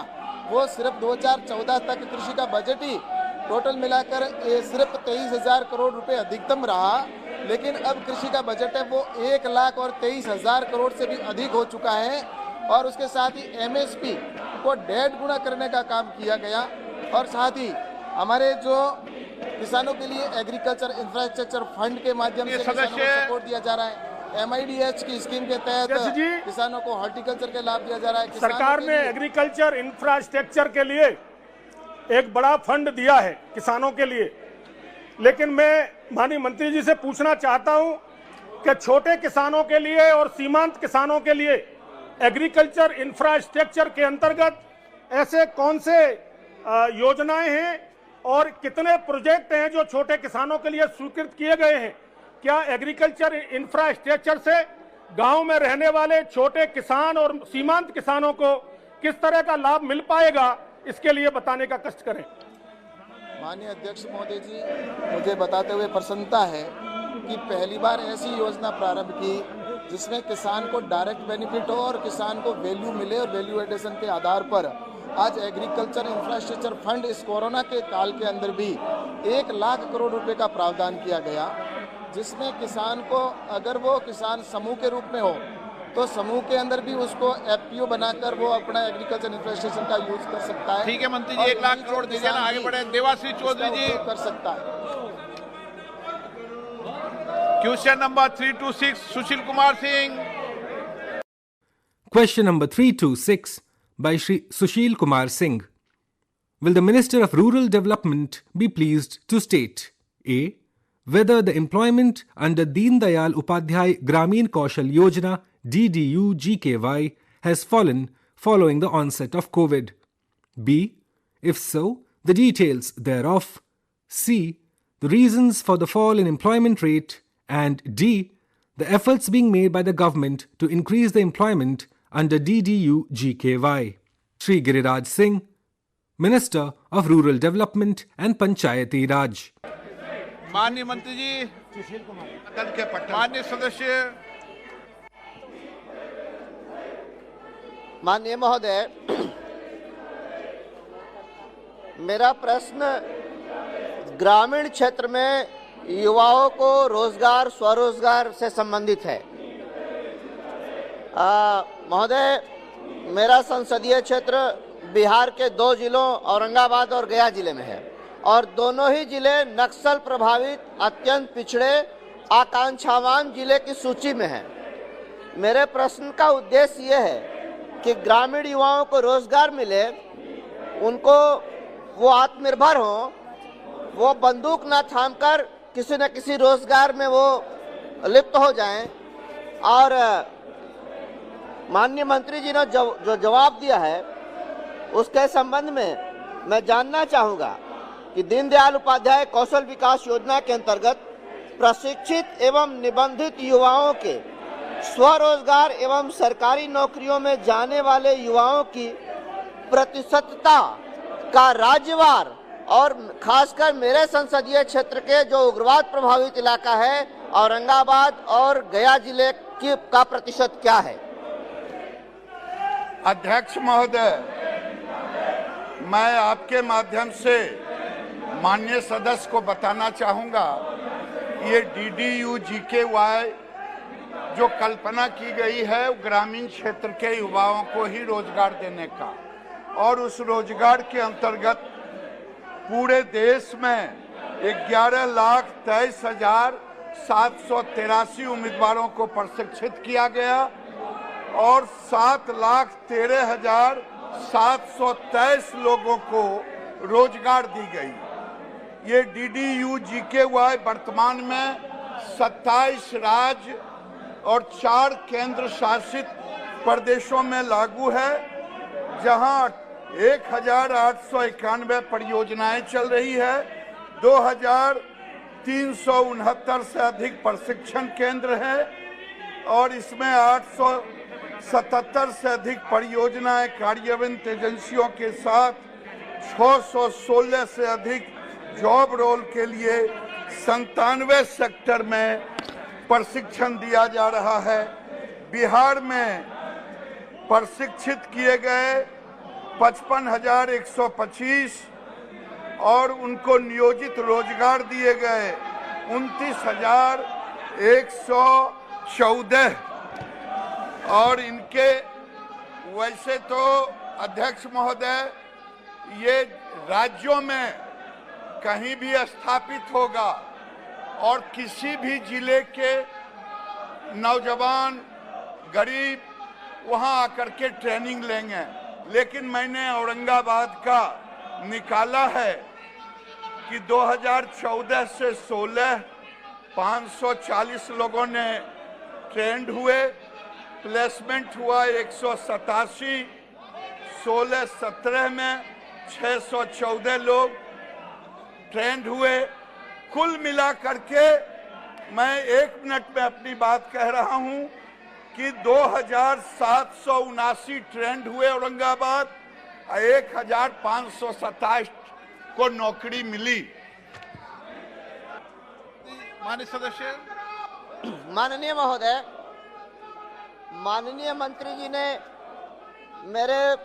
वो सिर्फ 2014 तक कृषि का बजट ही टोटल मिलाकर सिर्फ 23,000 करोड़ रुपए अधिकतम रहा, लेकिन अब कृषि का बजट है वो 1,23,000 करोड़ से भी अधिक हो चुका है। और उसके साथ ही MSP को 1.5 गुना करने का काम किया गया। और साथ ही हमारे जो किसानों के लिए एग्रीकल्चर इंफ्रास्ट्रक्चर फंड के माध्यम से किसानों को सपोर्ट दिया जा रहा है। MIDH की स्कीम के तहत किसानों को हॉर्टिकल्चर के लाभ दिया जा रहा है। सरकार ने एग्रीकल्चर इंफ्रास्ट्रक्चर के लिए एक बड़ा फंड दिया है किसानों के लिए, लेकिन मैं माननीय मंत्री जी से पूछना चाहता हूं कि छोटे किसानों के लिए और सीमांत किसानों के लिए एग्रीकल्चर इंफ्रास्ट्रक्चर के अंतर्गत ऐसे कौन से योजनाएं हैं और कितने प्रोजेक्ट हैं जो छोटे किसानों के लिए स्वीकृत किए गए हैं। क्या एग्रीकल्चर इंफ्रास्ट्रक्चर से गांव में रहने वाले छोटे किसान और सीमांत किसानों को किस तरह का लाभ मिल पाएगा, इसके लिए बताने का कष्ट करें। माननीय अध्यक्ष महोदय जी, मुझे बताते हुए प्रसन्नता है कि पहली बार ऐसी योजना प्रारंभ की जिसमें किसान को डायरेक्ट बेनिफिट हो और किसान को वैल्यू मिले और वैल्यू एडिशन के आधार पर आज एग्रीकल्चर इंफ्रास्ट्रक्चर फंड इस कोरोना के काल के अंदर भी 1 लाख करोड़ रुपए का प्रावधान किया गया, जिसमें किसान को अगर वो किसान समूह के रूप में हो तो समूह के अंदर भी उसको FPO बनाकर वो अपना एग्रीकल्चर इंफ्रास्ट्रक्चर का यूज कर सकता है। ठीक है मंत्री जी, 1 लाख करोड़ दीजिए ना, आगे बढ़े। देवाश्री चौधरी जी कर सकता है। Question number 326 Sushil Kumar Singh. Question number 326 by Shri Sushil Kumar Singh. Will the Minister of Rural Development be pleased to state A. whether the employment under Deen Dayal Upadhyay Gramin Kaushal Yojana DDU-GKY has fallen following the onset of COVID? B. If so, the details thereof. C. The reasons for the fall in employment rate. And D. The efforts being made by the government to increase the employment under DDU-GKY. Shri Giriraj Singh, Minister of Rural Development and Panchayati Raj. माननीय मंत्री जी, माननीय सदस्य। माननीय महोदय, मेरा प्रश्न ग्रामीण क्षेत्र में युवाओं को रोजगार स्वरोजगार से संबंधित है। महोदय, मेरा संसदीय क्षेत्र बिहार के 2 जिलों औरंगाबाद और गया जिले में है और दोनों ही जिले नक्सल प्रभावित अत्यंत पिछड़े आकांक्षावान जिले की सूची में हैं। मेरे प्रश्न का उद्देश्य ये है कि ग्रामीण युवाओं को रोजगार मिले, उनको वो आत्मनिर्भर हों, वो बंदूक ना थामकर किसी न किसी रोजगार में वो लिप्त हो जाएं। और माननीय मंत्री जी ने जो जवाब दिया है उसके संबंध में मैं जानना चाहूँगा कि दीनदयाल उपाध्याय कौशल विकास योजना के अंतर्गत प्रशिक्षित एवं निबंधित युवाओं के स्वरोजगार एवं सरकारी नौकरियों में जाने वाले युवाओं की प्रतिशतता का राज्यवार और खासकर मेरे संसदीय क्षेत्र के जो उग्रवाद प्रभावित इलाका है औरंगाबाद और गया जिले की का प्रतिशत क्या है? अध्यक्ष महोदय, मैं आपके माध्यम से माननीय सदस्य को बताना चाहूँगा, ये DDU-GKY जो कल्पना की गई है ग्रामीण क्षेत्र के युवाओं को ही रोजगार देने का, और उस रोजगार के अंतर्गत पूरे देश में 11,23,000 783 उम्मीदवारों को प्रशिक्षित किया गया और 7,13,723 लोगों को रोजगार दी गई। ये DDU-GKY वर्तमान में 27 राज्य और 4 केंद्र शासित प्रदेशों में लागू है, जहां 1,891 परियोजनाएं चल रही है। 2,369 से अधिक प्रशिक्षण केंद्र हैं और इसमें 877 से अधिक परियोजनाएं कार्यान्वित एजेंसियों के साथ 616 से अधिक जॉब रोल के लिए 97 सेक्टर में प्रशिक्षण दिया जा रहा है। बिहार में प्रशिक्षित किए गए 55,125 और उनको नियोजित रोजगार दिए गए 29,114 और इनके वैसे तो अध्यक्ष महोदय ये राज्यों में कहीं भी स्थापित होगा और किसी भी जिले के नौजवान गरीब वहां आकर के ट्रेनिंग लेंगे, लेकिन मैंने औरंगाबाद का निकाला है कि 2014 से 16 540 लोगों ने ट्रेंड हुए, प्लेसमेंट हुआ 187, 16-17 में 614 लोग ट्रेंड हुए। कुल मिला करके मैं 1 मिनट में अपनी बात कह रहा हूं कि 2,779 ट्रेंड हुए औरंगाबाद, 1,527 को नौकरी मिली। माननीय सदस्य। माननीय महोदय, माननीय मंत्री जी ने मेरे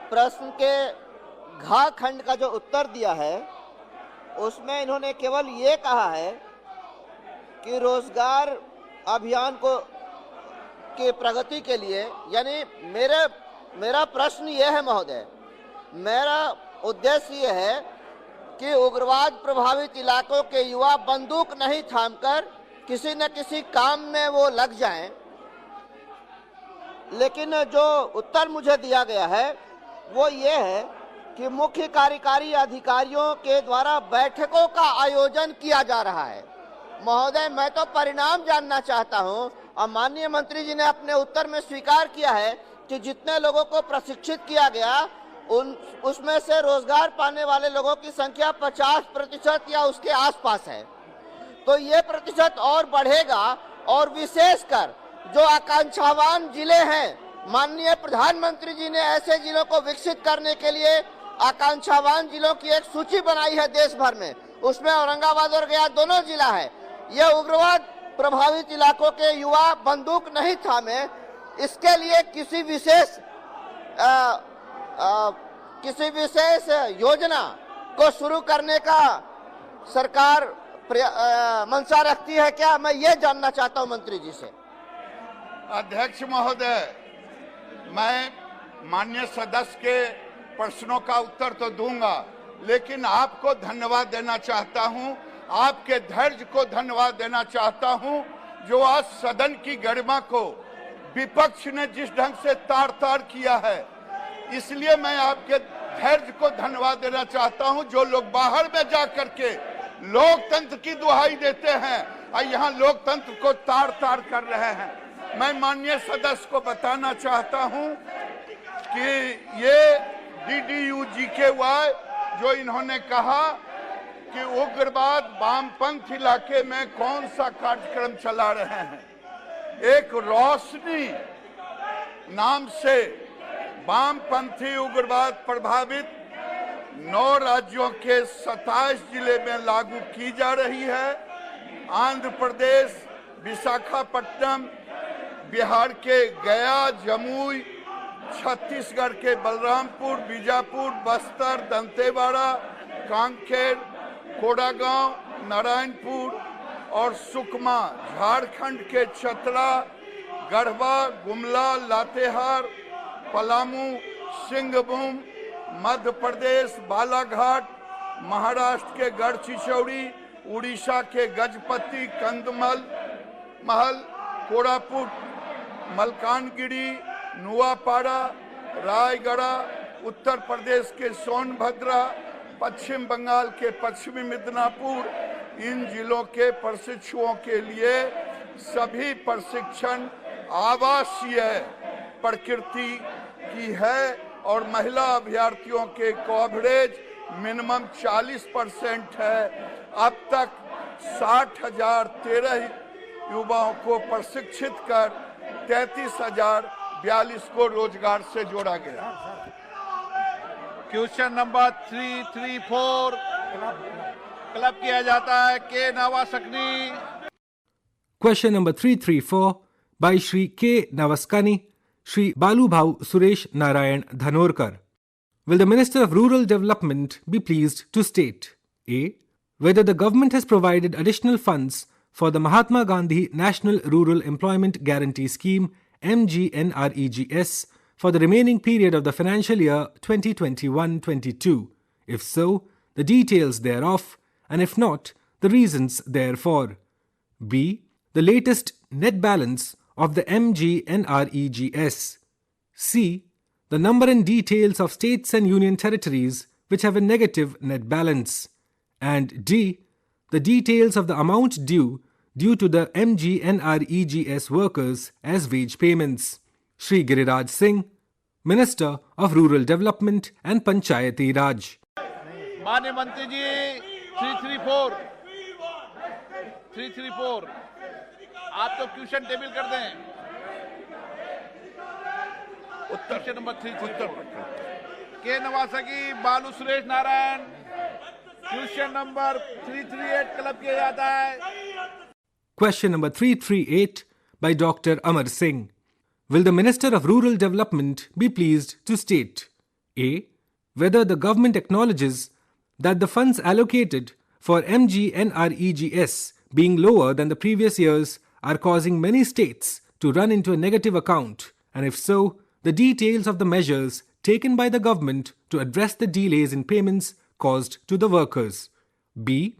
प्रश्न के घ खंड का जो उत्तर दिया है उसमें इन्होंने केवल ये कहा है कि रोजगार अभियान को की प्रगति के लिए, यानी मेरा प्रश्न ये है महोदय, मेरा उद्देश्य ये है कि उग्रवाद प्रभावित इलाकों के युवा बंदूक नहीं थामकर किसी न किसी काम में वो लग जाएं। लेकिन जो उत्तर मुझे दिया गया है वो ये है कि मुख्य कार्यकारी अधिकारियों के द्वारा बैठकों का आयोजन किया जा रहा है। महोदय, मैं तो परिणाम जानना चाहता हूं और माननीय मंत्री जी ने अपने उत्तर में स्वीकार किया है कि जितने लोगों को प्रशिक्षित किया गया उसमें से रोजगार पाने वाले लोगों की संख्या 50% या उसके आसपास है। तो ये प्रतिशत और बढ़ेगा और विशेषकर जो आकांक्षावान जिले हैं, माननीय प्रधानमंत्री जी ने ऐसे जिलों को विकसित करने के लिए आकांक्षावान जिलों की एक सूची बनाई है देश भर में, उसमें औरंगाबाद और गया दोनों जिला है। यह उग्रवाद प्रभावित इलाकों के युवा बंदूक नहीं थामे, इसके लिए किसी विशेष योजना को शुरू करने का सरकार मंशा रखती है क्या? मैं ये जानना चाहता हूं मंत्री जी से। अध्यक्ष महोदय, मैं माननीय सदस्य के प्रश्नों का उत्तर तो दूंगा, लेकिन आपको धन्यवाद देना चाहता हूं, आपके धैर्य को धन्यवाद देना चाहता हूं, जो आज सदन की गरिमा को विपक्ष ने जिस ढंग से तार-तार किया है। इसलिए मैं आपके धैर्य को धन्यवाद देना चाहता हूं, जो लोग बाहर में जा करके लोकतंत्र की दुहाई देते हैं और यहाँ लोकतंत्र को तार-तार कर रहे हैं। मैं माननीय सदस्य को बताना चाहता हूं कि ये DDU-GKY जो इन्होंने कहा कि उग्रवाद वामपंथ इलाके में कौन सा कार्यक्रम चला रहे हैं, एक रोशनी नाम से वामपंथी उग्रवाद प्रभावित 9 राज्यों के 27 जिले में लागू की जा रही है। आंध्र प्रदेश, विशाखापट्टनम, बिहार के गया, जमुई, छत्तीसगढ़ के बलरामपुर, बीजापुर, बस्तर, दंतेवाड़ा, कांकेर, कोडागांव, नारायणपुर और सुकमा, झारखंड के चतरा, गढ़वा, गुमला, लातेहार, पलामू, सिंहभूम, मध्य प्रदेश बालाघाट, महाराष्ट्र के गढ़चिचौड़ी, उड़ीसा के गजपति, कंधमल महल, कोरापुट, मलकानगिरी, नुआपाड़ा, रायगढ़, उत्तर प्रदेश के सोनभद्र, पश्चिम बंगाल के पश्चिमी मिदनापुर, इन जिलों के प्रशिक्षुओं के लिए सभी प्रशिक्षण आवासीय प्रकृति की है और महिला अभ्यर्थियों के कवरेज मिनिमम 40% है। अब तक 60,013 युवाओं को प्रशिक्षित कर 33,042 को रोजगार से जोड़ा गया। क्वेश्चन नंबर 334 क्लब किया जाता है के नवासकनी। Question number 334 by Shri K. Navaskani, Shri Balubhau Suresh Narayan Dhanorkar. Will the Minister of Rural Development be pleased to state A. Whether the government has provided additional funds for the Mahatma Gandhi National Rural Employment Guarantee Scheme MGNREGS for the remaining period of the financial year 2021-22? If so, the details thereof, and if not, the reasons therefor. B. The latest net balance of the MGNREGS. C. The number and details of states and union territories which have a negative net balance. And D. The details of the amount due to the MGNREGS workers as wage payments. Shri Giriraj Singh, Minister of Rural Development and Panchayati Raj. माननीय मंत्री जी 334 आप तो question table कर दें। Question number 334 के नवासकी बालू Suresh Narayan. Question number 338 club किया जाता है। Question number 338 by Dr. Amar Singh. Will the Minister of Rural Development be pleased to state A. Whether the government acknowledges that the funds allocated for MGNREGS being lower than the previous years are causing many states to run into a negative account, and if so, the details of the measures taken by the government to address the delays in payments caused to the workers. B.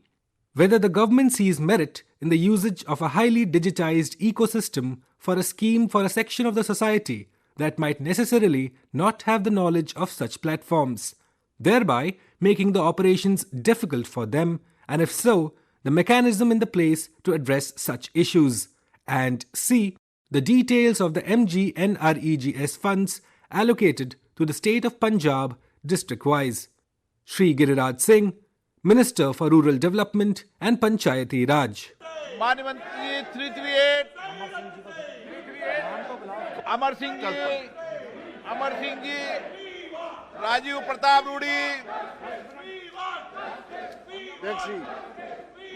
Whether the government sees merit in the usage of a highly digitized ecosystem for a scheme for a section of the society that might necessarily not have the knowledge of such platforms, thereby making the operations difficult for them, and if so, the mechanism in the place to address such issues. And C. The details of the MGNREGS funds allocated to the state of Punjab district-wise. Shri Giriraj Singh, Minister for Rural Development and Panchayati Raj. माननीय मंत्री 338 अमर सिंह जी राजीव प्रताप रूडी। अध्यक्ष जी,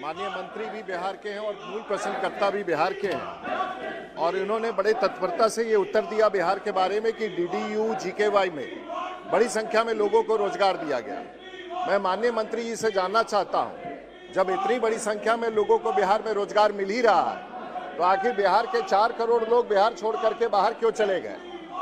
माननीय मंत्री भी बिहार के हैं और मूल प्रश्नकर्ता भी बिहार के हैं और इन्होंने बड़े तत्परता से ये उत्तर दिया बिहार के बारे में कि DDU GKY में बड़ी संख्या में लोगों को रोजगार दिया गया। मैं माननीय मंत्री जी से जानना चाहता हूं, जब इतनी बड़ी संख्या में लोगों को बिहार में रोजगार मिल ही रहा है तो आखिर बिहार के 4 करोड़ लोग बिहार छोड़ करके बाहर क्यों चले गए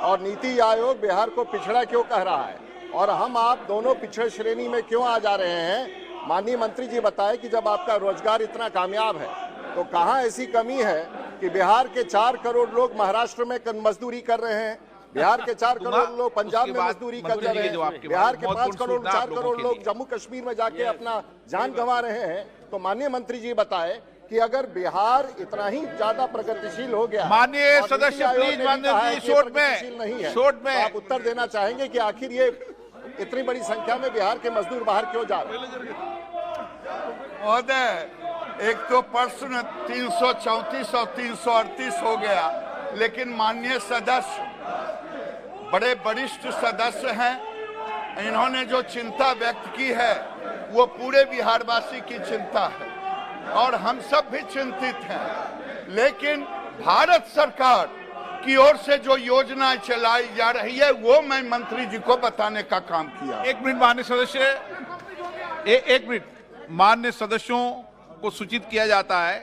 और नीति आयोग बिहार को पिछड़ा क्यों कह रहा है और हम आप दोनों पिछड़े श्रेणी में क्यों आ जा रहे हैं? माननीय मंत्री जी बताएं कि जब आपका रोजगार इतना कामयाब है तो कहां ऐसी कमी है कि बिहार के 4 करोड़ लोग महाराष्ट्र में मजदूरी कर रहे हैं, बिहार के 4 करोड़ लोग पंजाब में मजदूरी कर रहे हैं, बिहार के 4 करोड़ लोग जम्मू कश्मीर में जाके अपना जान गंवा रहे हैं। तो माननीय मंत्री जी बताएं कि अगर बिहार इतना ही ज्यादा प्रगतिशील हो गया, माननीय सदस्य प्लीज शॉर्ट में आप उत्तर देना चाहेंगे कि आखिर ये इतनी बड़ी संख्या में बिहार के मजदूर बाहर क्यों जा रहे हैं? महोदय, एक तो प्रश्न 334 और 338 हो गया, लेकिन माननीय सदस्य बड़े वरिष्ठ सदस्य हैं, इन्होंने जो चिंता व्यक्त की है वो पूरे बिहारवासी की चिंता है और हम सब भी चिंतित हैं। लेकिन भारत सरकार की ओर से जो योजनाएं चलाई जा रही है वो मैं मंत्री जी को बताने का काम किया। एक मिनट माननीय सदस्य, एक मिनट माननीय सदस्यों को सूचित किया जाता है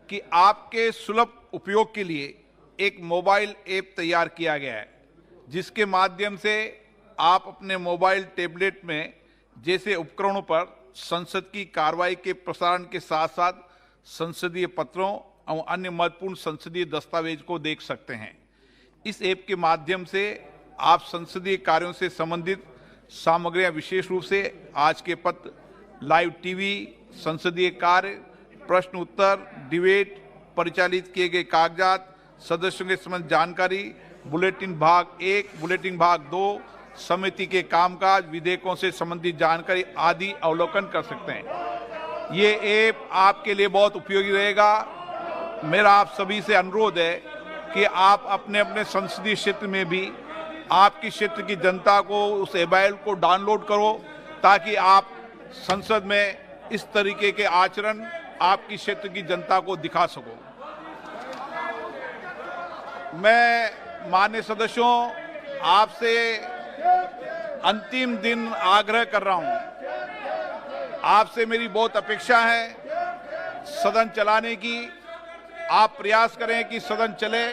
कि आपके सुलभ उपयोग के लिए एक मोबाइल ऐप तैयार किया गया है जिसके माध्यम से आप अपने मोबाइल टैबलेट में जैसे उपकरणों पर संसद की कार्रवाई के प्रसारण के साथ साथ संसदीय पत्रों और अन्य महत्वपूर्ण संसदीय दस्तावेज को देख सकते हैं। इस ऐप के माध्यम से आप संसदीय कार्यों से संबंधित सामग्रियां, विशेष रूप से आज के पत्र, लाइव टीवी, संसदीय कार्य, प्रश्न उत्तर, डिबेट, परिचालित किए गए कागजात, सदस्यों के संबंधित जानकारी, बुलेटिन भाग 1, बुलेटिन भाग 2, समिति के कामकाज, विधेयकों से संबंधित जानकारी आदि अवलोकन कर सकते हैं। ये ऐप आपके लिए बहुत उपयोगी रहेगा। मेरा आप सभी से अनुरोध है कि आप अपने अपने संसदीय क्षेत्र में भी आपकी क्षेत्र की जनता को उस ऐप को डाउनलोड करो, ताकि आप संसद में इस तरीके के आचरण आपकी क्षेत्र की जनता को दिखा सको। मैं माननीय सदस्यों आपसे अंतिम दिन आग्रह कर रहा हूं। आपसे मेरी बहुत अपेक्षा है सदन चलाने की। आप प्रयास करें कि सदन चले,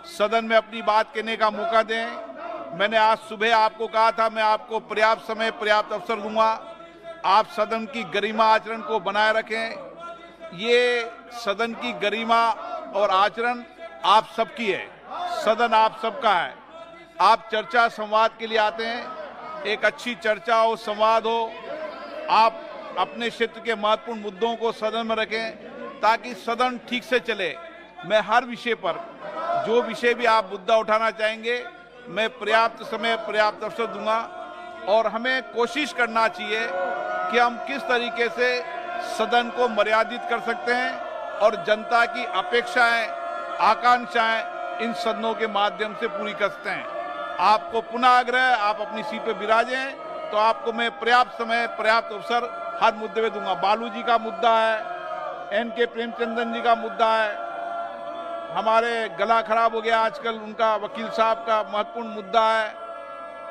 सदन में अपनी बात कहने का मौका दें। मैंने आज सुबह आपको कहा था मैं आपको पर्याप्त समय, पर्याप्त अवसर दूंगा। आप सदन की गरिमा आचरण को बनाए रखें। ये सदन की गरिमा और आचरण आप सबकी है, सदन आप सबका है। आप चर्चा संवाद के लिए आते हैं, एक अच्छी चर्चा हो, संवाद हो। आप अपने क्षेत्र के महत्वपूर्ण मुद्दों को सदन में रखें ताकि सदन ठीक से चले। मैं हर विषय पर, जो विषय भी आप मुद्दा उठाना चाहेंगे, मैं पर्याप्त समय, पर्याप्त अवसर दूंगा। और हमें कोशिश करना चाहिए कि हम किस तरीके से सदन को मर्यादित कर सकते हैं और जनता की अपेक्षाएं, आकांक्षाएं इन सदनों के माध्यम से पूरी कर सकते हैं। आपको पुनः आग्रह, आप अपनी सीट पर विराजें तो आपको मैं पर्याप्त समय, पर्याप्त अवसर हर मुद्दे में दूंगा। बालू जी का मुद्दा है, एन के प्रेमचंद्रन जी का मुद्दा है, हमारे गला खराब हो गया आजकल, उनका वकील साहब का महत्वपूर्ण मुद्दा है।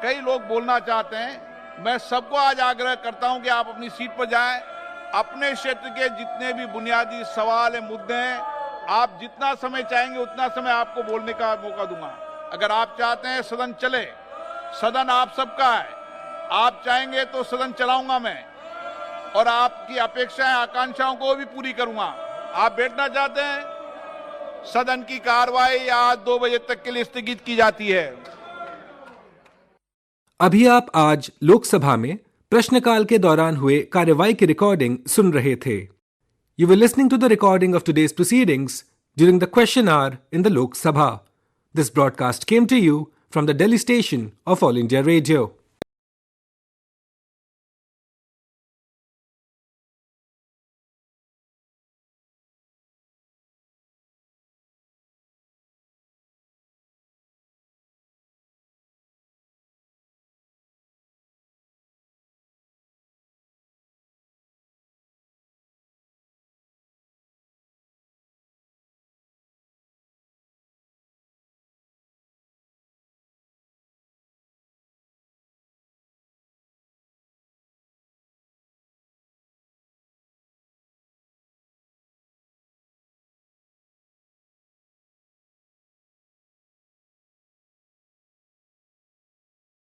कई लोग बोलना चाहते हैं। मैं सबको आज आग्रह करता हूं कि आप अपनी सीट पर जाएं। अपने क्षेत्र के जितने भी बुनियादी सवाल है, मुद्दे हैं, आप जितना समय चाहेंगे उतना समय आपको बोलने का मौका दूंगा। अगर आप चाहते हैं सदन चले, सदन आप सबका है, आप चाहेंगे तो सदन चलाऊंगा मैं और आपकी अपेक्षाएं, आकांक्षाओं को भी पूरी करूंगा। आप बैठना चाहते हैं, सदन की कार्रवाई आज 2 बजे तक के लिए स्थगित की जाती है। अभी आप आज लोकसभा में प्रश्नकाल के दौरान हुए कार्यवाही की रिकॉर्डिंग सुन रहे थे। You were listening to the recording of today's proceedings during the question hour in the Lok Sabha. This broadcast came to you from the Delhi station of All India Radio.